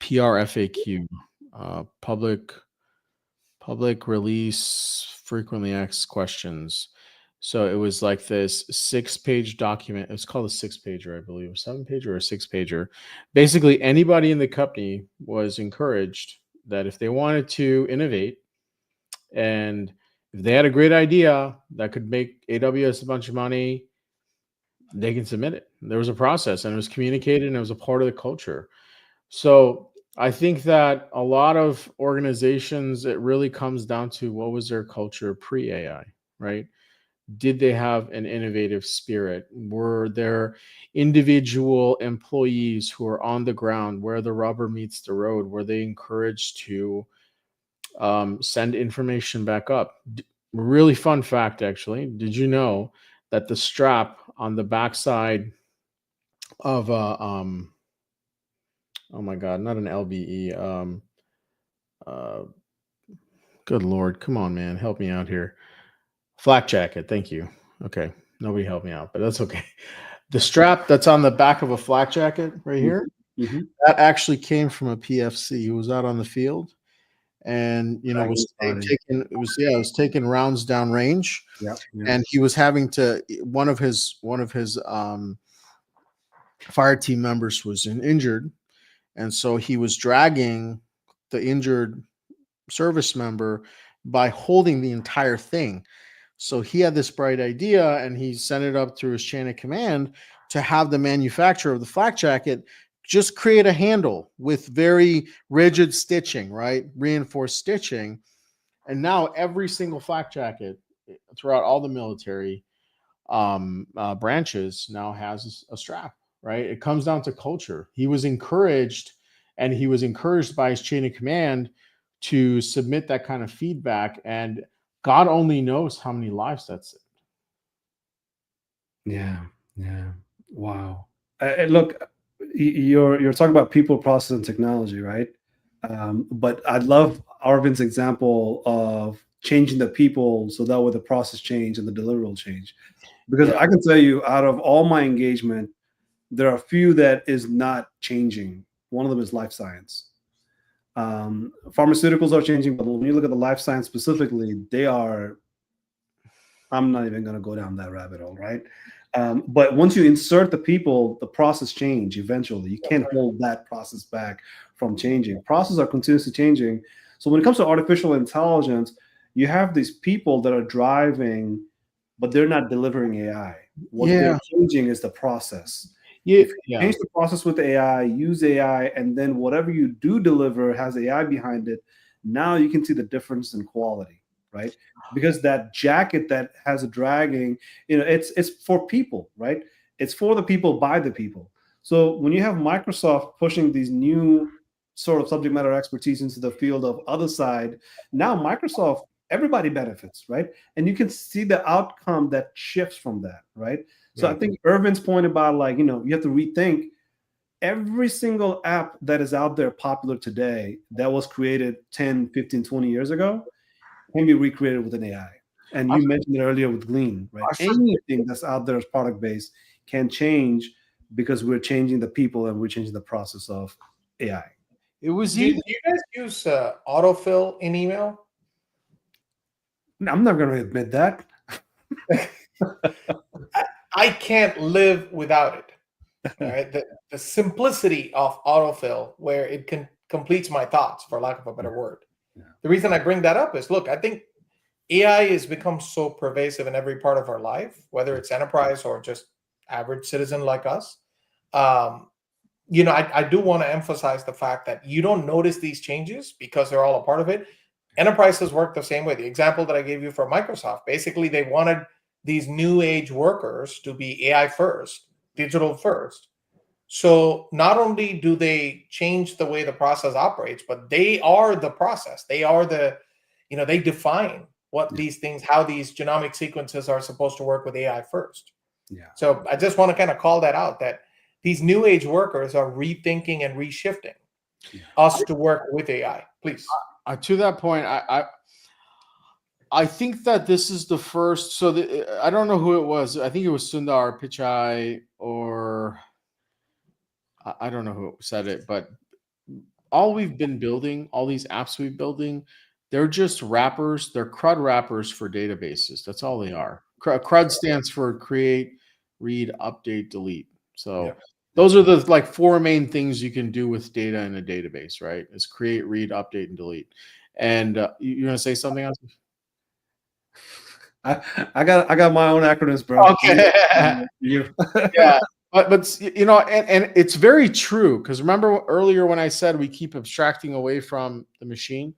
PRFAQ, public release frequently asked questions. So it was like this 6-page document. It was called a 6-pager, I believe, a 7-pager or a 6-pager. Basically, anybody in the company was encouraged that if they wanted to innovate and if they had a great idea that could make AWS a bunch of money, they can submit it. There was a process and it was communicated and it was a part of the culture. So I think that a lot of organizations, it really comes down to what was their culture pre-AI, right? Did they have an innovative spirit? Were there individual employees who are on the ground where the rubber meets the road? Were they encouraged to send information back up? Really fun fact, actually. Did you know that the strap on the backside of a oh my god, not an LBE, uh, good lord, come on, man, help me out here. Flak jacket, thank you. Okay, nobody helped me out, but that's okay. The strap that's on the back of a flak jacket right here, Mm-hmm. that actually came from a PFC who was out on the field and it was taking rounds down range, Yeah. and he was having to one of his fire team members was injured, and so he was dragging the injured service member by holding the entire thing. So he had this bright idea and he sent it up through his chain of command to have the manufacturer of the flak jacket just create a handle with very rigid stitching, right? Reinforced stitching. And now every single flak jacket throughout all the military branches now has a strap, right? It comes down to culture. He was encouraged, and he was encouraged by his chain of command to submit that kind of feedback. And God only knows how many lives that's saved. Yeah. Wow. Look, you're talking about people, process, and technology, right? But I love Arvind's example of changing the people so that way the process change and the delivery will change. Because I can tell you, out of all my engagement, there are a few that is not changing. One of them is life science. Pharmaceuticals are changing, but when you look at the life science specifically, they are. I'm not even going to go down that rabbit hole, right? But once you insert the people, the process change eventually. You can't hold that process back from changing. Processes are continuously changing. So when it comes to artificial intelligence, you have these people that are driving, but they're not delivering AI. What they're changing is the process. If you change the process with AI, use AI, and then whatever you do deliver has AI behind it, now you can see the difference in quality, right? Because that jacket that has a dragging, it's for people, right? It's for the people by the people. So when you have Microsoft pushing these new sort of subject matter expertise into the field of other side, now Microsoft, everybody benefits, right? And you can see the outcome that shifts from that, right? So I think Irvin's point about you have to rethink every single app that is out there popular today that was created 10, 15, 20 years ago can be recreated with an AI. And you mentioned it earlier with Glean, right? Anything that's out there as product based can change because we're changing the people and we're changing the process of AI. It was Do you guys use autofill in email? I'm not going to admit that. I can't live without it. All right, the simplicity of autofill, where it completes my thoughts, for lack of a better word. Yeah. The reason I bring that up is, look, I think AI has become so pervasive in every part of our life, whether it's enterprise or just average citizen like us. I do want to emphasize the fact that you don't notice these changes because they're all a part of it. Enterprises work the same way. The example that I gave you for Microsoft, basically they wanted these new age workers to be AI first, digital first. So not only do they change the way the process operates, but they are the process. They are they define what these things, how these genomic sequences are supposed to work with AI first. Yeah. So I just want to kind of call that out, that these new age workers are rethinking and reshifting us to work with AI. Please. To that point, I think that this is the first. So I don't know who it was. I think it was Sundar Pichai, or I don't know who said it, but all we've been building, all these apps we've building, they're just wrappers. They're CRUD wrappers for databases. That's all they are. CRUD stands for create, read, update, delete. So Yeah. those are the like 4 main things you can do with data in a database, right? Is create, read, update, and delete. And you're gonna say something else? I got my own acronyms, bro. Okay. You. Yeah, but you know, and it's very true, because remember earlier when I said we keep abstracting away from the machine,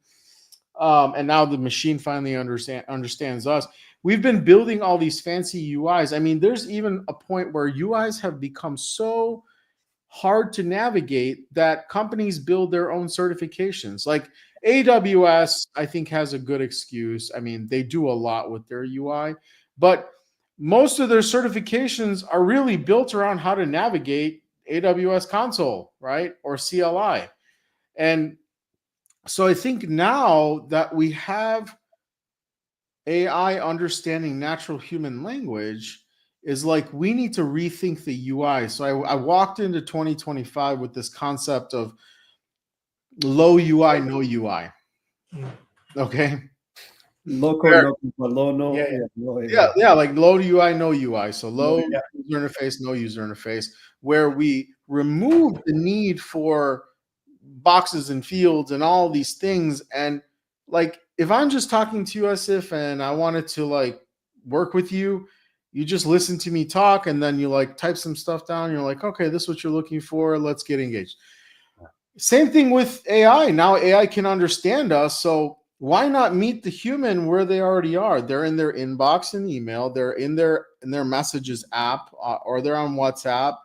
and now the machine finally understands us. We've been building all these fancy UIs. I mean, there's even a point where UIs have become so hard to navigate that companies build their own certifications. Like AWS, I think, has a good excuse. I mean, they do a lot with their UI, but most of their certifications are really built around how to navigate AWS console, right? Or CLI. And so I think now that we have AI understanding natural human language, is like we need to rethink the UI. So I walked into 2025 with this concept of low UI, no UI. Okay. Low code, no, but low, no, Yeah, yeah. Yeah, like low UI, no UI. So low Yeah. user interface, no user interface, where we remove the need for boxes and fields and all these things. And like, if I'm just talking to you as if, and I wanted to like work with you, you just listen to me talk, and then you like type some stuff down. You're like, okay, this is what you're looking for. Let's get engaged. Same thing with AI. Now AI can understand us. So why not meet the human where they already are? They're in their inbox and email. They're in their messages app, or they're on WhatsApp,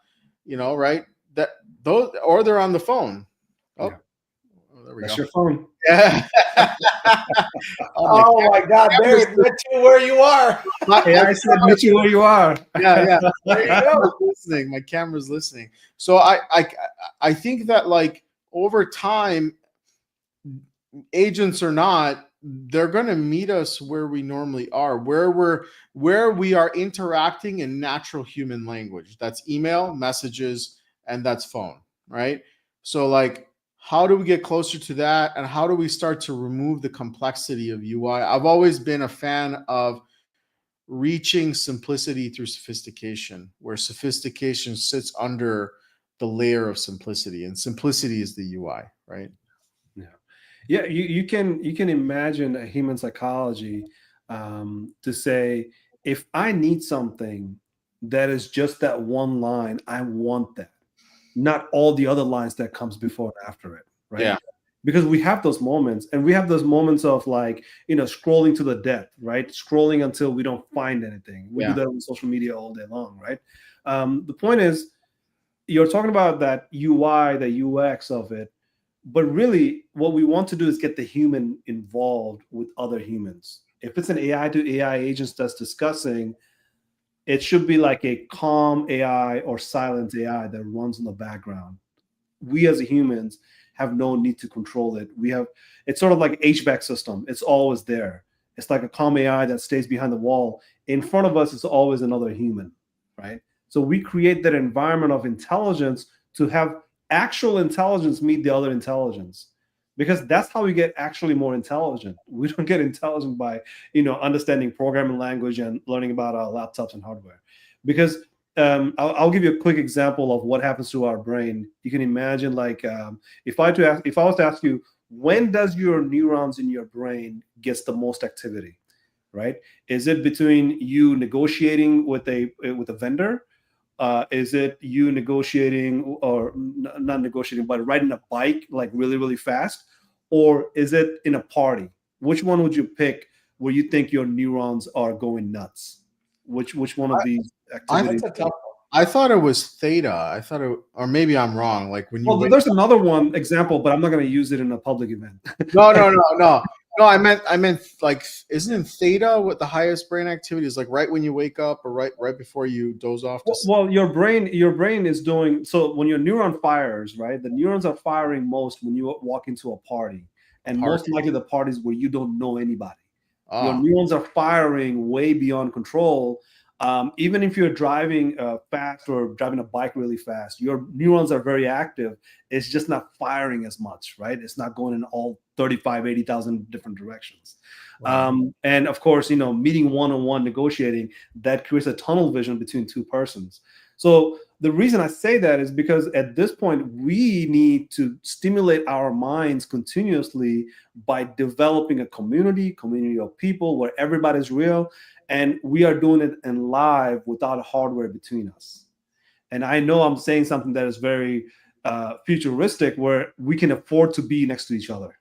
right? That those, or they're on the phone. Oh, Yeah. there we That's go. your phone. Yeah. Oh my God, there it met you where you are. AI said, meet you where you are. Yeah. There you go. Listening. My camera's listening. So I think that like over time, agents or not, they're going to meet us where we normally are, where we are interacting in natural human language. That's email, messages, and that's phone, right? So like, how do we get closer to that, and how do we start to remove the complexity of UI? I've always been a fan of reaching simplicity through sophistication, where sophistication sits under the layer of simplicity, and simplicity is the UI, right? Yeah, you can imagine a human psychology, to say, if I need something that is just that one line, I want that, not all the other lines that comes before and after it, right? Yeah. Because we have those moments, and we have those moments of like, scrolling to the death, right? Scrolling until we don't find anything. We do that on social media all day long, right? The point is, you're talking about that UI, the UX of it, but really what we want to do is get the human involved with other humans. If it's an AI to AI agent that's discussing, it should be like a calm AI or silent AI that runs in the background. We as humans have no need to control it. It's sort of like HVAC system. It's always there. It's like a calm AI that stays behind the wall. In front of us is always another human, right? So we create that environment of intelligence to have actual intelligence meet the other intelligence, because that's how we get actually more intelligent. We don't get intelligent by understanding programming language and learning about our laptops and hardware. Because I'll give you a quick example of what happens to our brain. You can imagine, like, if I was to ask you, when does your neurons in your brain gets the most activity, right? Is it between you negotiating with a vendor? Is it you negotiating, or not negotiating, but riding a bike like really, really fast? Or is it in a party? Which one would you pick where you think your neurons are going nuts? Which one of these activities? That's a tough I thought it was theta. I thought it, or maybe I'm wrong. Like when you Well, there's another one example, but I'm not going to use it in a public event. No, I meant like, isn't theta what the highest brain activity is? Like right when you wake up, or right before you doze off? Well, your brain is doing, so when your neuron fires, right? The neurons are firing most when you walk into a party, and most likely the parties where you don't know anybody. Your neurons are firing way beyond control. Even if you're driving fast or driving a bike really fast, your neurons are very active. It's just not firing as much, right? It's not going in all 35, 80,000 different directions. Wow. And of course, meeting one-on-one, negotiating, that creates a tunnel vision between two persons. So the reason I say that is because at this point, we need to stimulate our minds continuously by developing a community of people where everybody's real, and we are doing it in live without hardware between us. And I know I'm saying something that is very futuristic, where we can afford to be next to each other,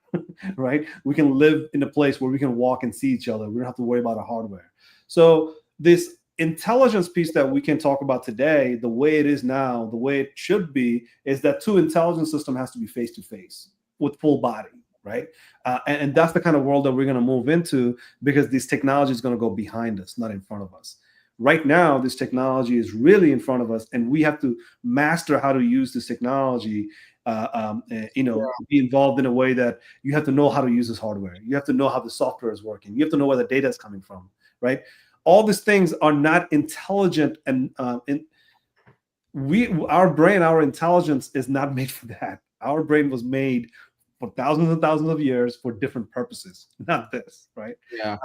right? We can live in a place where we can walk and see each other. We don't have to worry about our hardware. So this intelligence piece that we can talk about today, the way it is now, the way it should be, is that two intelligence system has to be face to face with full body, right? And that's the kind of world that we're going to move into, because this technology is going to go behind us, not in front of us. Right now, this technology is really in front of us, and we have to master how to use this technology. Be involved in a way that you have to know how to use this hardware. You have to know how the software is working. You have to know where the data is coming from, right? All these things are not intelligent, and our brain, our intelligence is not made for that. Our brain was made for thousands and thousands of years for different purposes, not this, right? Yeah.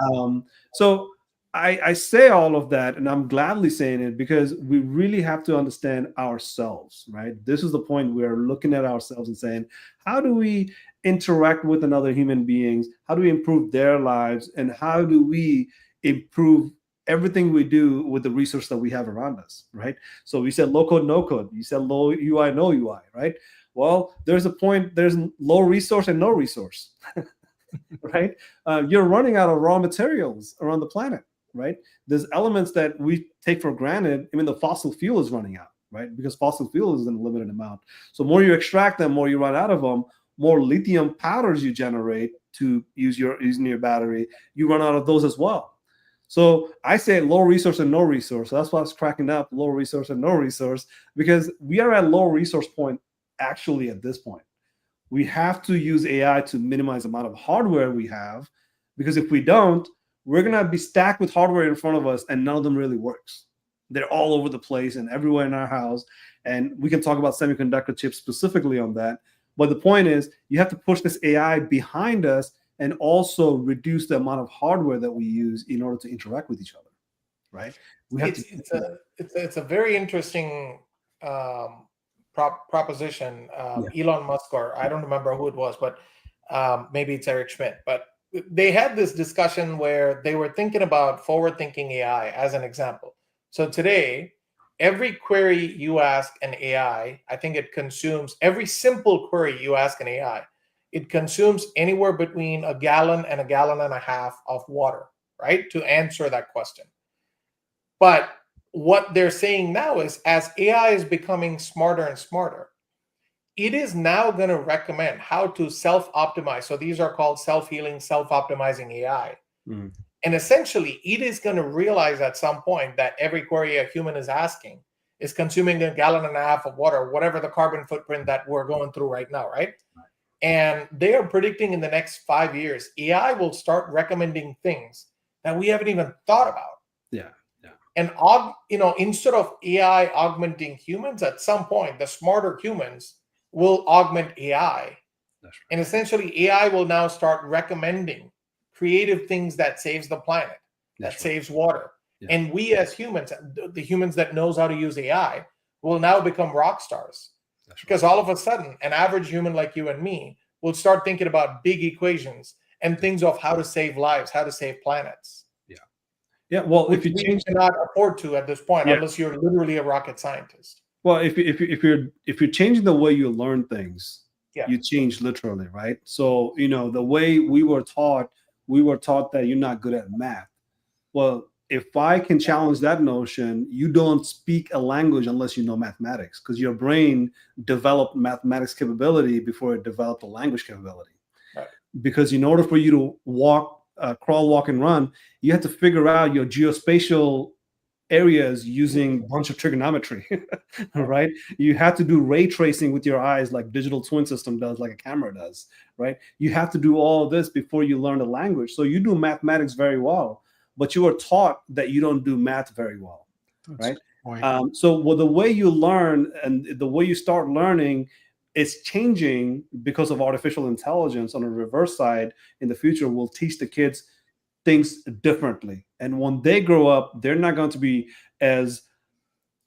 So I say all of that, and I'm gladly saying it, because we really have to understand ourselves, right? This is the point we're looking at ourselves and saying, how do we interact with another human beings? How do we improve their lives? And how do we improve everything we do with the resource that we have around us, right? So we said low code, no code. You said low UI, no UI, right? Well, there's a point, there's low resource and no resource, right? You're running out of raw materials around the planet, right? There's elements that we take for granted. Even the fossil fuel is running out, right? Because fossil fuel is in a limited amount. So more you extract them, more you run out of them, more lithium powders you generate to using your battery, you run out of those as well. So I say low resource and no resource. So that's why I was cracking up, low resource and no resource, because we are at low resource point actually at this point. We have to use AI to minimize the amount of hardware we have, because if we don't, we're going to be stacked with hardware in front of us and none of them really works. They're all over the place and everywhere in our house. And we can talk about semiconductor chips specifically on that. But the point is, you have to push this AI behind us and also reduce the amount of hardware that we use in order to interact with each other, right? It's a very interesting proposition. Elon Musk, or I don't remember who it was, but maybe it's Eric Schmidt. But they had this discussion where they were thinking about forward-thinking AI as an example. So today, every query you ask an AI, I think it consumes, every simple query you ask an AI, it consumes anywhere between a gallon and a gallon and a half of water, right, to answer that question. But what they're saying now is, as AI is becoming smarter and smarter, it is now going to recommend how to self-optimize. So these are called self-healing, self-optimizing AI. Mm. And essentially, it is going to realize at some point that every query a human is asking is consuming a gallon and a half of water, whatever the carbon footprint that we're going through right now, right? And they are predicting in the next 5 years, AI will start recommending things that we haven't even thought about. Yeah. And instead of AI augmenting humans, at some point, the smarter humans will augment AI. That's right. And essentially, AI will now start recommending creative things that saves the planet, that saves water. Yeah. And we as humans, the humans that knows how to use AI, will now become rock stars. That's because all of a sudden, an average human like you and me will start thinking about big equations and things of how to save lives, how to save planets. Yeah, well, if you cannot afford to at this point, unless you're literally a rocket scientist. Well, if you're changing the way you learn things, you change literally, right? So the way we were taught that you're not good at math. Well, if I can challenge that notion, you don't speak a language unless you know mathematics, because your brain developed mathematics capability before it developed a language capability. Right. Because in order for you to crawl, walk, and run, you have to figure out your geospatial areas using a bunch of trigonometry, right? You have to do ray tracing with your eyes like digital twin system does, like a camera does, right? You have to do all of this before you learn the language. So you do mathematics very well, but you are taught that you don't do math very well, right? So the way you learn and the way you start learning it's changing because of artificial intelligence. On the reverse side, in the future, we'll teach the kids things differently. And when they grow up, they're not going to be as,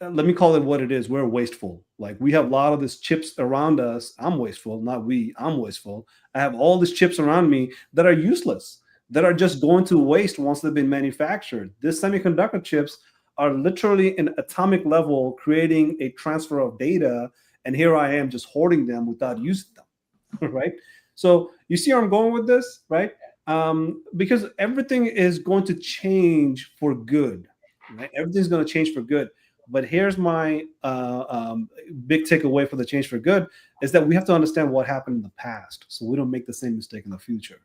let me call it what it is. We're wasteful. Like, we have a lot of these chips around us. I'm wasteful, not we. I'm wasteful. I have all these chips around me that are useless, that are just going to waste once they've been manufactured. These semiconductor chips are literally in atomic level, creating a transfer of data. And here I am just hoarding them without using them, right? So you see where I'm going with this, right? Because everything is going to change for good, right? Everything's going to change for good. But here's my big takeaway for the change for good is that we have to understand what happened in the past so we don't make the same mistake in the future.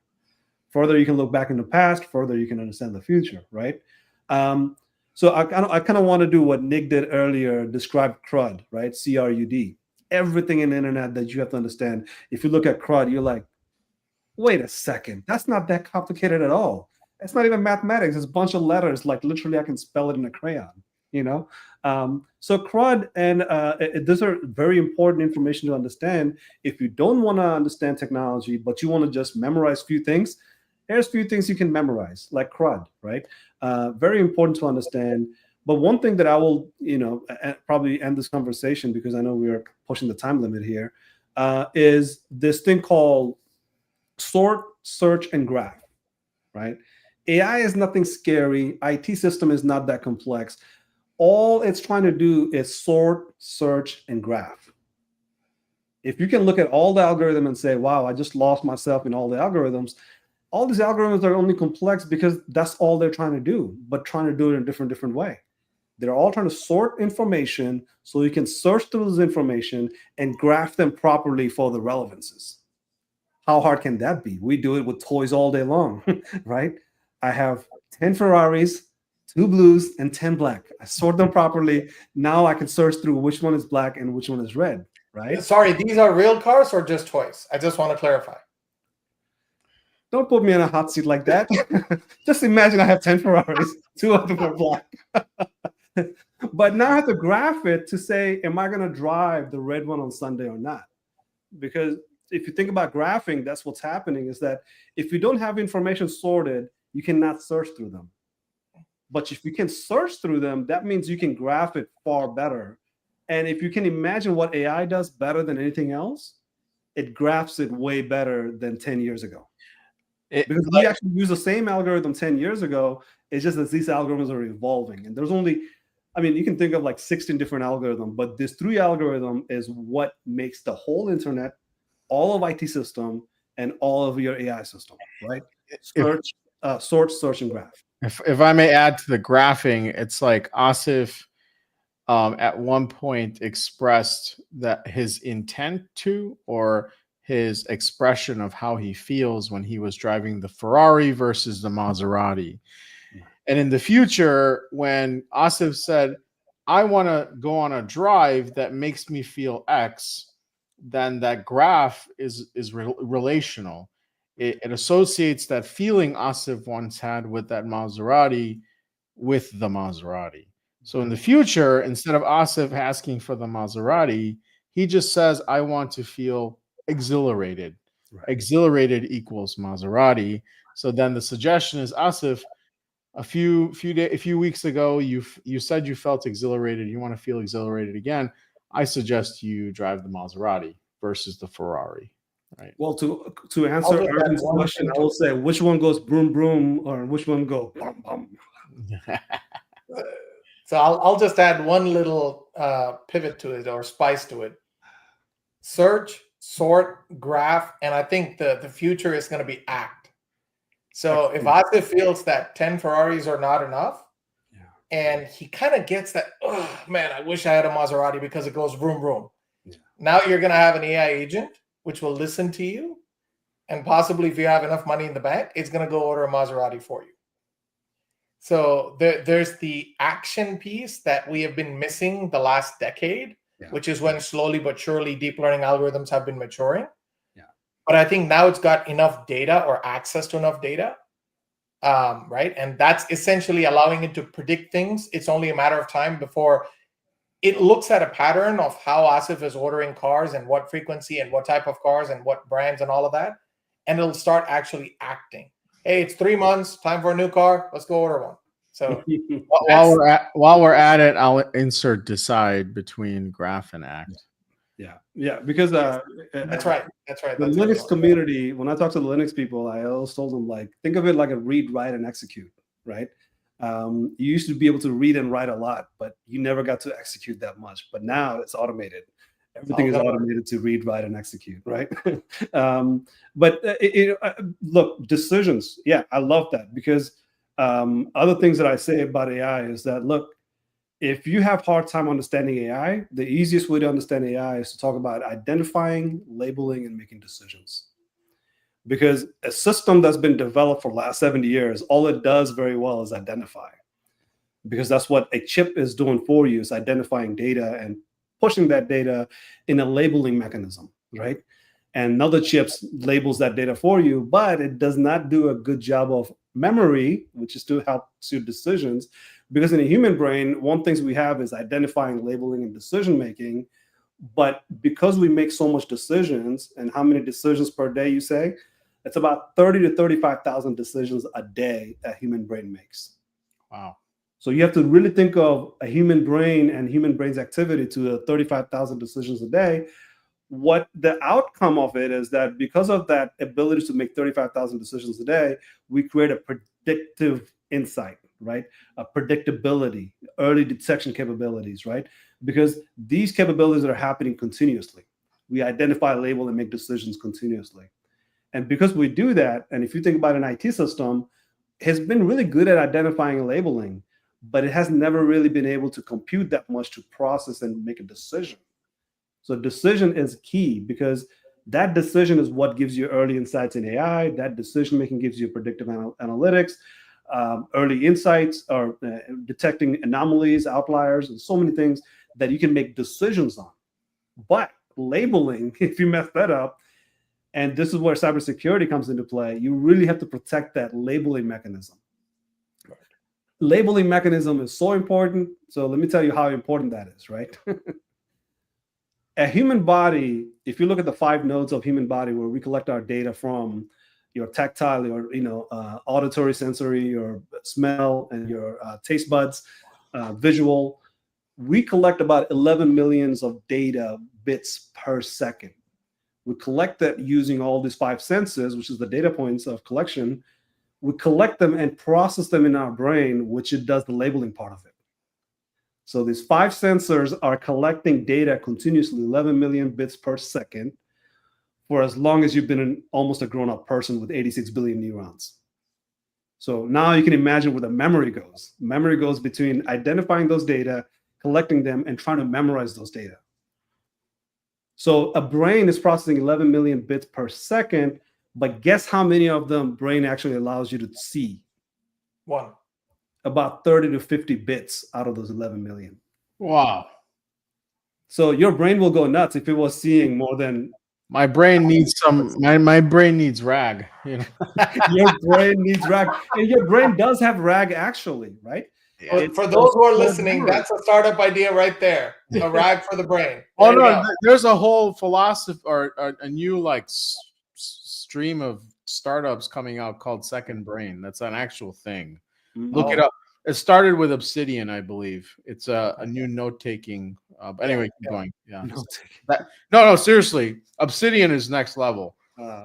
Further, you can look back in the past. Further, you can understand the future, right? So I kind of want to do what Nick did earlier, describe CRUD, right? CRUD. Everything in the internet that you have to understand. If you look at CRUD, you're like, wait a second, that's not that complicated at all. It's not even mathematics. It's a bunch of letters. Like, literally, I can spell it in a crayon. So CRUD and these are very important information to understand. If you don't want to understand technology, but you want to just memorize a few things, here's a few things you can memorize, like CRUD, right? Very important to understand. But one thing that I will, probably end this conversation, because I know we are pushing the time limit here, is this thing called sort, search, and graph, right? AI is nothing scary. IT system is not that complex. All it's trying to do is sort, search, and graph. If you can look at all the algorithm and say, wow, I just lost myself in all the algorithms, all these algorithms are only complex because that's all they're trying to do, but trying to do it in a different way. They're all trying to sort information so you can search through this information and graph them properly for the relevances. How hard can that be? We do it with toys all day long, right? I have 10 Ferraris, 2 blues, and 10 black. I sort them properly. Now I can search through which one is black and which one is red, right? Sorry, these are real cars or just toys? I just want to clarify. Don't put me in a hot seat like that. Just imagine I have 10 Ferraris, 2 of them are black. But now I have to graph it to say, am I going to drive the red one on Sunday or not? Because if you think about graphing, that's what's happening, is that if you don't have information sorted, you cannot search through them. But if you can search through them, that means you can graph it far better. And if you can imagine what AI does better than anything else, it graphs it way better than 10 years ago. Because we actually use the same algorithm 10 years ago. It's just that these algorithms are evolving. And there's only, you can think of like 16 different algorithms, but this 3 algorithm is what makes the whole internet, all of IT system, and all of your AI system, right? Search, sort, search, and graph. If I may add to the graphing, it's like Asif at one point expressed that his intent to, or his expression of how he feels when he was driving the Ferrari versus the Maserati. And in the future, when Asif said, I want to go on a drive that makes me feel X, then that graph is relational. It associates that feeling Asif once had with that Maserati with the Maserati. So in the future, instead of Asif asking for the Maserati, he just says, I want to feel exhilarated. Right. Exhilarated equals Maserati. So then the suggestion is, Asif, a few weeks ago, you said you felt exhilarated. You want to feel exhilarated again. I suggest you drive the Maserati versus the Ferrari. Right. Well, to answer Ervin's question, I will say, which one goes broom broom, or which one go bum bum? So I'll just add one little pivot to it, or spice to it. Search, sort, graph, and I think the future is going to be act. So if Asif feels that 10 Ferraris are not enough, and he kind of gets that, oh man, I wish I had a Maserati because it goes vroom vroom. Yeah. Now you're going to have an AI agent which will listen to you, and possibly, if you have enough money in the bank, it's going to go order a Maserati for you. So there's the action piece that we have been missing the last decade, which is when slowly but surely deep learning algorithms have been maturing. Yeah. But I think now it's got enough data, or access to enough data, right? And that's essentially allowing it to predict things. It's only a matter of time before it looks at a pattern of how Asif is ordering cars and what frequency and what type of cars and what brands and all of that, and it'll start actually acting. Hey, it's 3 months, time for a new car. Let's go order one. So While we're at it, I'll insert decide between graph and act. Yeah, because that's right. the That's Linux community, when I talk to the Linux people, I always told them, like, think of it like a read, write, and execute, right? You used to be able to read and write a lot, but you never got to execute that much. But now it's automated. Everything is automated to read, write, and execute, right? Look, decisions. Yeah, I love that, because other things that I say about AI is that, look, if you have hard time understanding AI, the easiest way to understand AI is to talk about identifying, labeling, and making decisions. Because a system that's been developed for the last 70 years, all it does very well is identify. Because that's what a chip is doing for you, is identifying data and pushing that data in a labeling mechanism, right? And another chip labels that data for you, but it does not do a good job of memory, which is to help your decisions. Because in a human brain, one thing we have is identifying, labeling, and decision making. But because we make so much decisions, and how many decisions per day you say? It's about 30 to 35,000 decisions a day a human brain makes. Wow. So you have to really think of a human brain and human brain's activity to 35,000 decisions a day. What the outcome of it is that because of that ability to make 35,000 decisions a day, we create a predictive insight, right? A predictability, early detection capabilities, right? Because these capabilities are happening continuously. We identify, label, and make decisions continuously. And because we do that, and if you think about an IT system, has been really good at identifying and labeling, but it has never really been able to compute that much to process and make a decision. So decision is key, because that decision is what gives you early insights in AI. That decision making gives you predictive analytics, early insights, or detecting anomalies, outliers, and so many things that you can make decisions on. But labeling, if you mess that up, and this is where cybersecurity comes into play, you really have to protect that labeling mechanism. Right. Labeling mechanism is so important. So let me tell you how important that is, right? A human body, if you look at the 5 nodes of human body where we collect our data from, your tactile, your auditory, sensory, your smell, and your taste buds, visual, we collect about 11 millions of data bits per second. We collect that using all these 5 senses, which is the data points of collection. We collect them and process them in our brain, which it does the labeling part of it. So these 5 sensors are collecting data continuously, 11 million bits per second, for as long as you've been almost a grown-up person with 86 billion neurons. So now you can imagine where the memory goes. Memory goes between identifying those data, collecting them, and trying to memorize those data. So a brain is processing 11 million bits per second, but guess how many of them brain actually allows you to see? 1. About 30 to 50 bits out of those 11 million. Wow. So your brain will go nuts if it was seeing more than. My brain needs my brain needs RAG. Your brain needs RAG. And your brain does have RAG actually, right? Yeah. For those who are listening, that's a startup idea right there. A RAG for the brain. There's a whole philosophy or a new stream of startups coming out called Second Brain. That's an actual thing. Look it up. It started with Obsidian, I believe. It's a new note-taking. But anyway, keep going. Yeah. No, seriously. Obsidian is next level.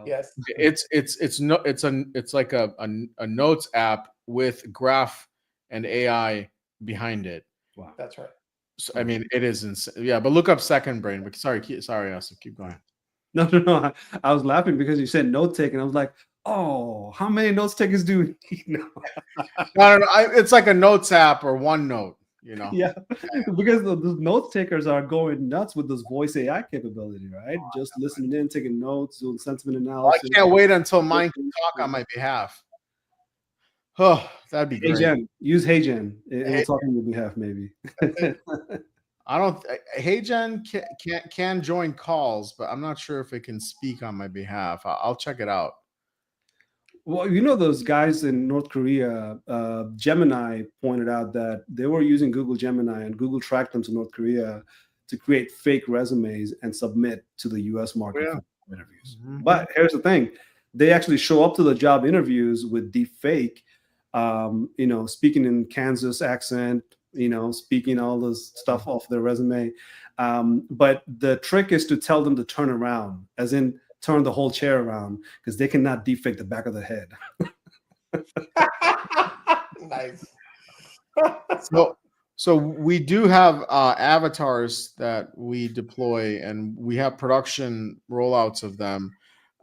Yes. It's like a notes app with graph and AI behind it. Wow. That's right. So, I mean, it is insane. Yeah, but look up Second Brain. But sorry, Asif, keep going. No. I was laughing because you said note-taking. I was like, oh, how many notes takers do we need now? No. It's like a notes app or OneNote, Yeah, because the note takers are going nuts with this voice AI capability, right? Just listening in, taking notes, doing sentiment analysis. I can't wait until mine can talk on my behalf. Oh, that'd be great. HeyGen, use HeyGen. It'll talk on your behalf, maybe. HeyGen can join calls, but I'm not sure if it can speak on my behalf. I'll check it out. Well, you know, those guys in North Korea, Gemini pointed out that they were using Google Gemini, and Google tracked them to North Korea to create fake resumes and submit to the US Oh, market yeah. for interviews. Mhm. But here's the thing, they actually show up to the job interviews with deep fake, you know, speaking in Kansas accent, you know, speaking all this stuff off their resume. But the trick is to tell them to turn around, as in turn the whole chair around, because they cannot defake the back of the head. Nice. So we do have avatars that we deploy, and we have production rollouts of them,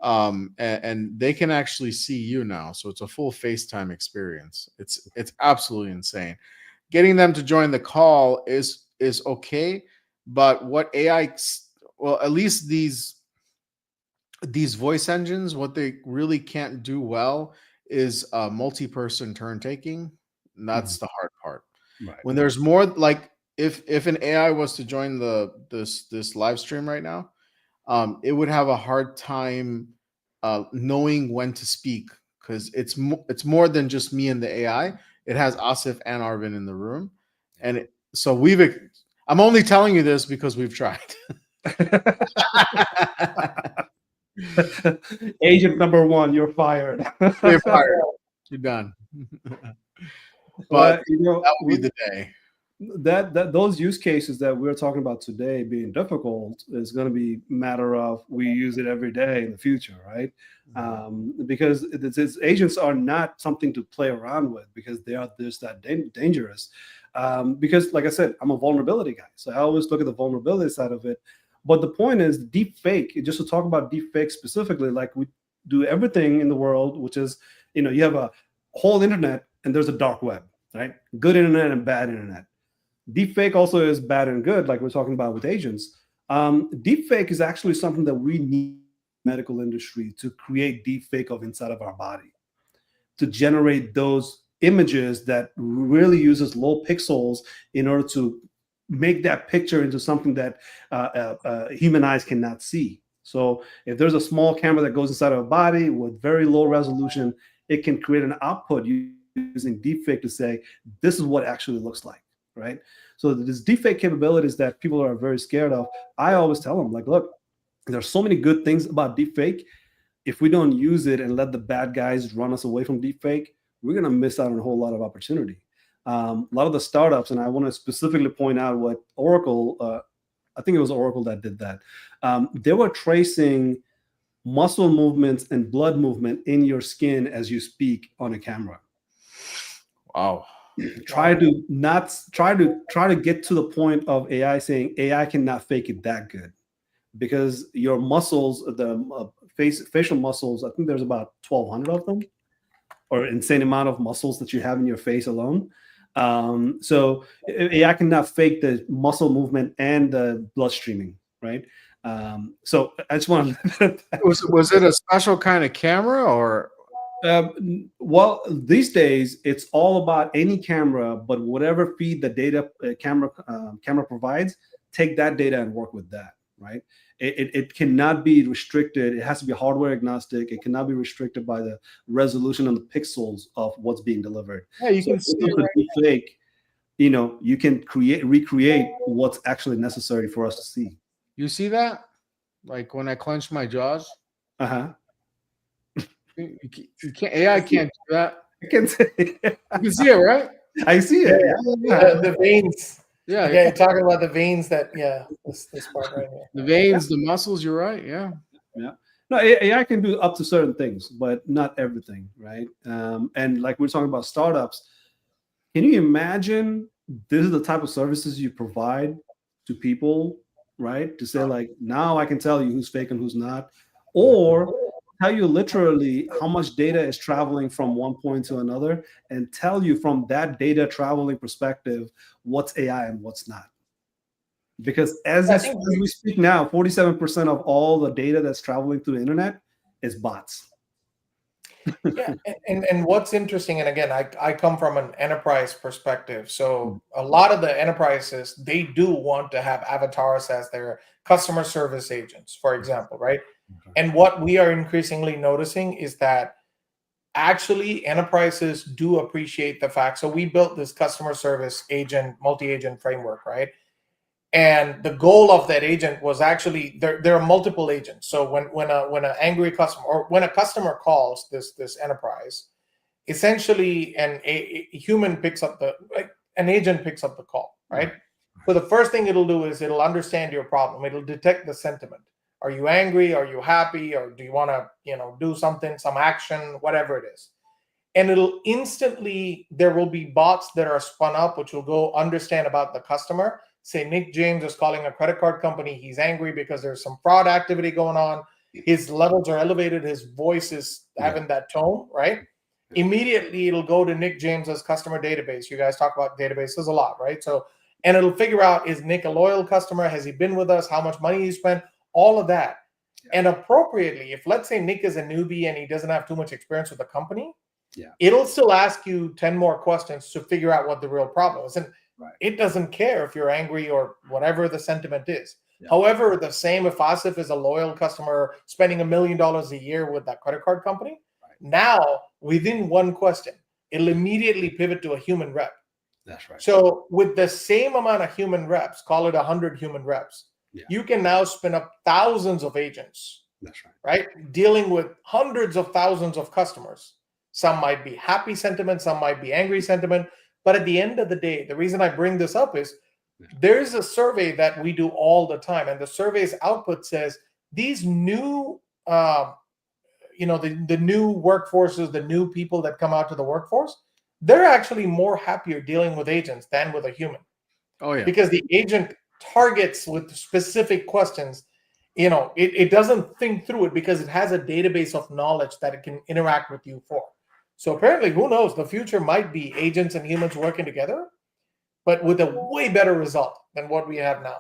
and they can actually see you now. So it's a full FaceTime experience. It's absolutely insane. Getting them to join the call is okay, but what well, at least these voice engines, what they really can't do well is multi-person turn taking. And that's the hard part. Right. When there's more, like if an AI was to join this live stream right now, it would have a hard time knowing when to speak, because it's more than just me and the AI. It has Asif and Arvin in the room, and so I'm only telling you this because we've tried. Agent number one, you're fired. You're fired. You're done. Well, But you know, that would be the day. that those use cases that we're talking about today being difficult is going to be matter of we use it every day in the future, right? Because agents are not something to play around with, because they are just that dangerous. Because, like I said, I'm a vulnerability guy, so I always look at the vulnerability side of it. But the point is, deep fake. Just to talk about deep fake specifically, like we do everything in the world, which is, you know, you have a whole internet and there's a dark web, right? Good internet and bad internet. Deepfake also is bad and good, like we're talking about with agents. Deepfake is actually something that we need in the medical industry to create deepfake of inside of our body, to generate those images that really uses low pixels in order to make that picture into something that human eyes cannot see. So if there's a small camera that goes inside of a body with very low resolution, it can create an output using deepfake to say, this is what it actually looks like, right? So this deepfake capabilities that people are very scared of, I always tell them, like, look, there's so many good things about deepfake. If we don't use it and let the bad guys run us away from deepfake, we're going to miss out on a whole lot of opportunity. A lot of the startups, and I want to specifically point out what Oracle, I think it was Oracle that did that. They were tracing muscle movements and blood movement in your skin as you speak on a camera. Wow. Try to get to the point of AI saying AI cannot fake it that good, because your muscles, the facial muscles, I think there's about 1,200 of them, or insane amount of muscles that you have in your face alone. So AI cannot fake the muscle movement and the blood streaming, right? So I just want to. Was it a special kind of camera, or? Well, these days it's all about any camera, but whatever feed the data camera provides, take that data and work with that, right? It cannot be restricted. It has to be hardware agnostic. It cannot be restricted by the resolution and the pixels of what's being delivered. Yeah, you can see it fake. You know, you can recreate what's actually necessary for us to see. You see that? Like when I clench my jaws? Uh-huh. You can't, AI can't do that. I can say You can see it, right? I see it. Yeah. The veins. Yeah, you're talking about the veins that, this part right here. The veins, the muscles, you're right. Yeah. No, AI can do up to certain things, but not everything, right? And like we're talking about startups, can you imagine this is the type of services you provide to people, right? To say, like, now I can tell you who's fake and who's not, or tell you literally how much data is traveling from one point to another, and tell you from that data traveling perspective what's AI and what's not. Because as we speak now, 47% of all the data that's traveling through the internet is bots. Yeah, and what's interesting, and again, I come from an enterprise perspective, so a lot of the enterprises, they do want to have avatars as their customer service agents, for example, right? And what we are increasingly noticing is that actually enterprises do appreciate the fact. So we built this customer service agent, multi-agent framework, right? And the goal of that agent was actually there are multiple agents. So when an angry customer, or when a customer calls this enterprise, essentially a human picks up an agent picks up the call, right? So the first thing it'll do is it'll understand your problem. It'll detect the sentiment. Are you angry? Are you happy? Or do you want to, do something, some action, whatever it is? And it'll instantly, there will be bots that are spun up, which will go understand about the customer. Say Nick James is calling a credit card company. He's angry because there's some fraud activity going on. His levels are elevated. His voice is having that tone, right? Immediately, it'll go to Nick James's customer database. You guys talk about databases a lot, right? So, and it'll figure out, is Nick a loyal customer? Has he been with us? How much money he spent? All of that. And appropriately, if let's say Nick is a newbie and he doesn't have too much experience with the company, it'll still ask you 10 more questions to figure out what the real problem is. And it doesn't care if you're angry or whatever the sentiment is. However, the same if Asif is a loyal customer spending $1 million a year with that credit card company, now within one question, it'll immediately pivot to a human rep. That's right. So with the same amount of human reps, call it 100 human reps, you can now spin up thousands of agents. That's right. Right? Dealing with hundreds of thousands of customers. Some might be happy sentiment, some might be angry sentiment. But at the end of the day, the reason I bring this up is there's a survey that we do all the time. And the survey's output says these new, the new workforces, the new people that come out to the workforce, they're actually more happier dealing with agents than with a human. Oh, yeah. Because the agent targets with specific questions. It doesn't think through it because it has a database of knowledge that it can interact with you for. So apparently, who knows? The future might be agents and humans working together, but with a way better result than what we have now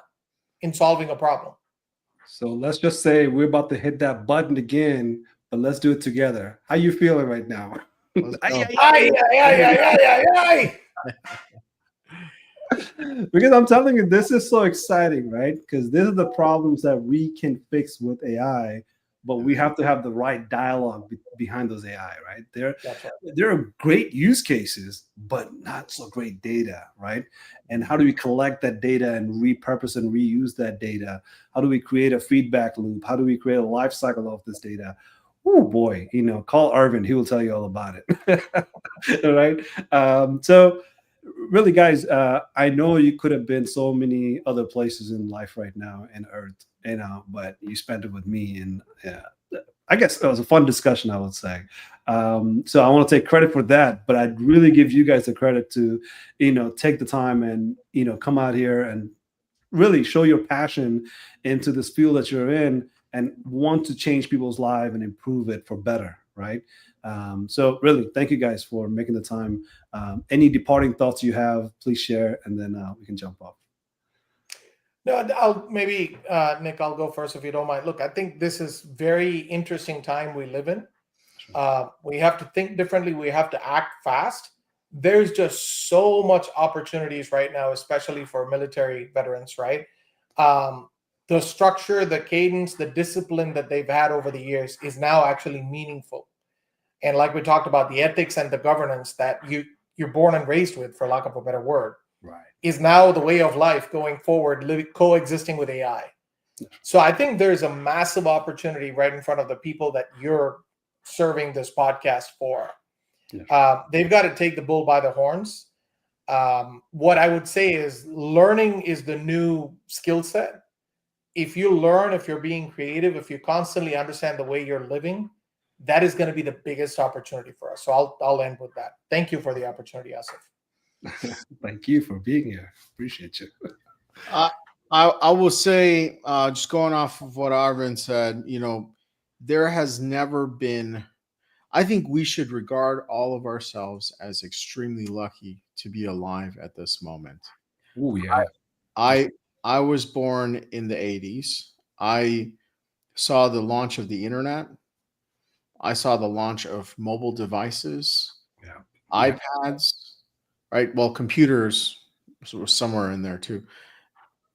in solving a problem. So let's just say we're about to hit that button again, but let's do it together. How you feeling right now? Because I'm telling you, this is so exciting, right? Because these are the problems that we can fix with AI, but we have to have the right dialogue behind those AI, right? There are great use cases, but not so great data, right? And how do we collect that data and repurpose and reuse that data? How do we create a feedback loop? How do we create a life cycle of this data? Oh boy, call Arvind, he will tell you all about it. All right. So really, guys, I know you could have been so many other places in life right now in Earth, but you spent it with me, and I guess it was a fun discussion, I would say. So I want to take credit for that, but I'd really give you guys the credit to, take the time and, come out here and really show your passion into this field that you're in and want to change people's lives and improve it for better, right? So really, thank you guys for making the time. Any departing thoughts you have, please share, and then we can jump off. No, Nick, I'll go first if you don't mind. Look, I think this is very interesting time we live in. We have to think differently. We have to act fast. There's just so much opportunities right now, especially for military veterans, right? The structure, the cadence, the discipline that they've had over the years is now actually meaningful. And like we talked about, the ethics and the governance that you're born and raised with, for lack of a better word, is now the way of life going forward, coexisting with AI. So I think there's a massive opportunity right in front of the people that you're serving this podcast for. They've got to take the bull by the horns. What I would say is learning is the new skill set. If you learn, if you're being creative, if you constantly understand the way you're living, that is going to be the biggest opportunity for us. So I'll end with that. Thank you for the opportunity, Asif. Thank you for being here. Appreciate you. I will say, just going off of what Arvind said, there has never been, I think we should regard all of ourselves as extremely lucky to be alive at this moment. Oh, yeah. I was born in the 80s. I saw the launch of the internet. I saw the launch of mobile devices, iPads, right? Well, computers was somewhere in there too.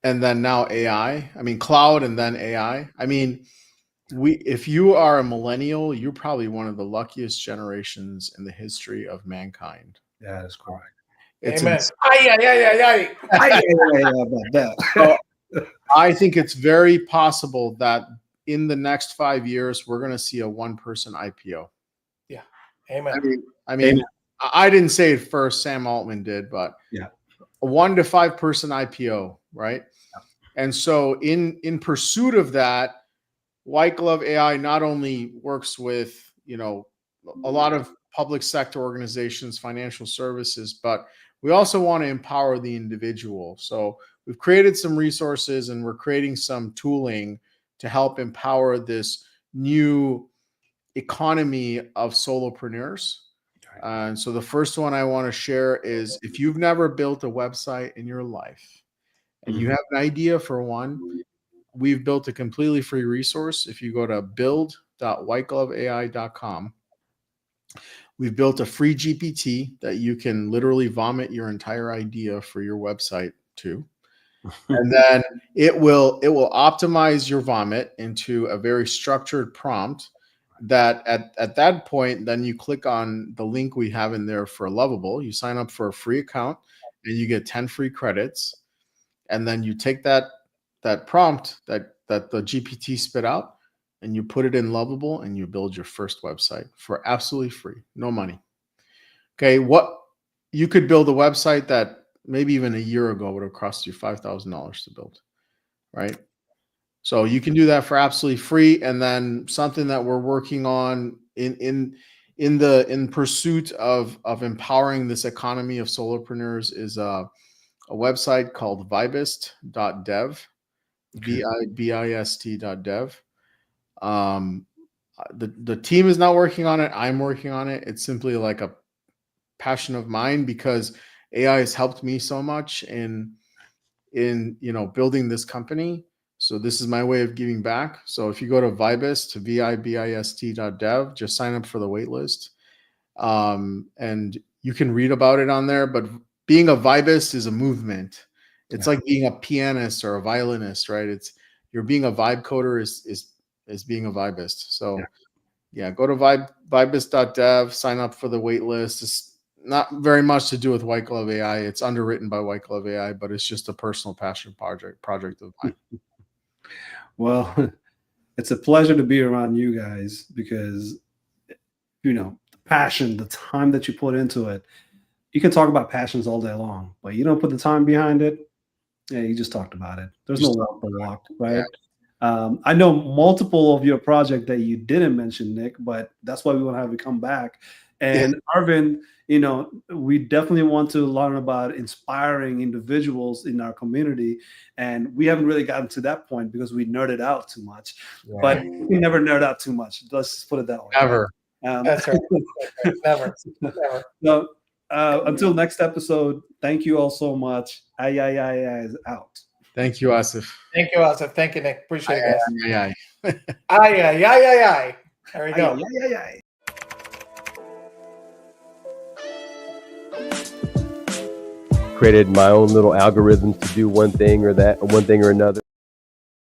And then now AI. I mean, cloud and then AI. I mean, if you are a millennial, you're probably one of the luckiest generations in the history of mankind. That is correct. It's Amen. ins- Ay, ay, ay, ay, ay. About that. So I think it's very possible that in the next 5 years, we're going to see a one-person IPO. Amen. I mean, I didn't say it first. Sam Altman did, but Yeah. a 1 to 5 person IPO, right? And so in pursuit of that, White Glove AI not only works with, a lot of public sector organizations, financial services, but we also want to empower the individual. So we've created some resources and we're creating some tooling to help empower this new economy of solopreneurs. And so the first one I want to share is, if you've never built a website in your life and you have an idea for one, we've built a completely free resource. If you go to build.whitegloveai.com, we've built a free GPT that you can literally vomit your entire idea for your website to. And then it will optimize your vomit into a very structured prompt that at that point, then you click on the link we have in there for Lovable. You sign up for a free account and you get 10 free credits. And then you take that prompt that the GPT spit out and you put it in Lovable and you build your first website for absolutely free, no money. Okay, you could build a website that maybe even a year ago would have cost you $5,000 to build, right? So you can do that for absolutely free. And then something that we're working on in pursuit of empowering this economy of solopreneurs is a website called vibist.dev, vibist.dev. The team is not working on it. I'm working on it. It's simply like a passion of mine because AI has helped me so much in building this company. So this is my way of giving back. So if you go to Vibist, vibist.dev, just sign up for the waitlist. And you can read about it on there. But being a Vibist is a movement. It's like being a pianist or a violinist, right? You're being a vibe coder is being a Vibist. So go to vibist.dev, sign up for the waitlist. It's not very much to do with White Glove AI. It's underwritten by White Glove AI, but it's just a personal passion project of mine. Well, it's a pleasure to be around you guys because, the passion, the time that you put into it, you can talk about passions all day long, but you don't put the time behind it. Yeah, you just talked about it. There's no walk to walk, right? Yeah. I know multiple of your project that you didn't mention, Nick, but that's why we want to have you come back. And Arvind, we definitely want to learn about inspiring individuals in our community. And we haven't really gotten to that point because we nerded out too much. Yeah. But we never nerd out too much. Let's just put it that way. Never. That's right. Never. So until next episode, thank you all so much. Ay is out. Thank you, Asif. Thank you, Asif. Thank you, Nick. Appreciate it, guys. Aye. There we go. Created my own little algorithms to do one thing or another.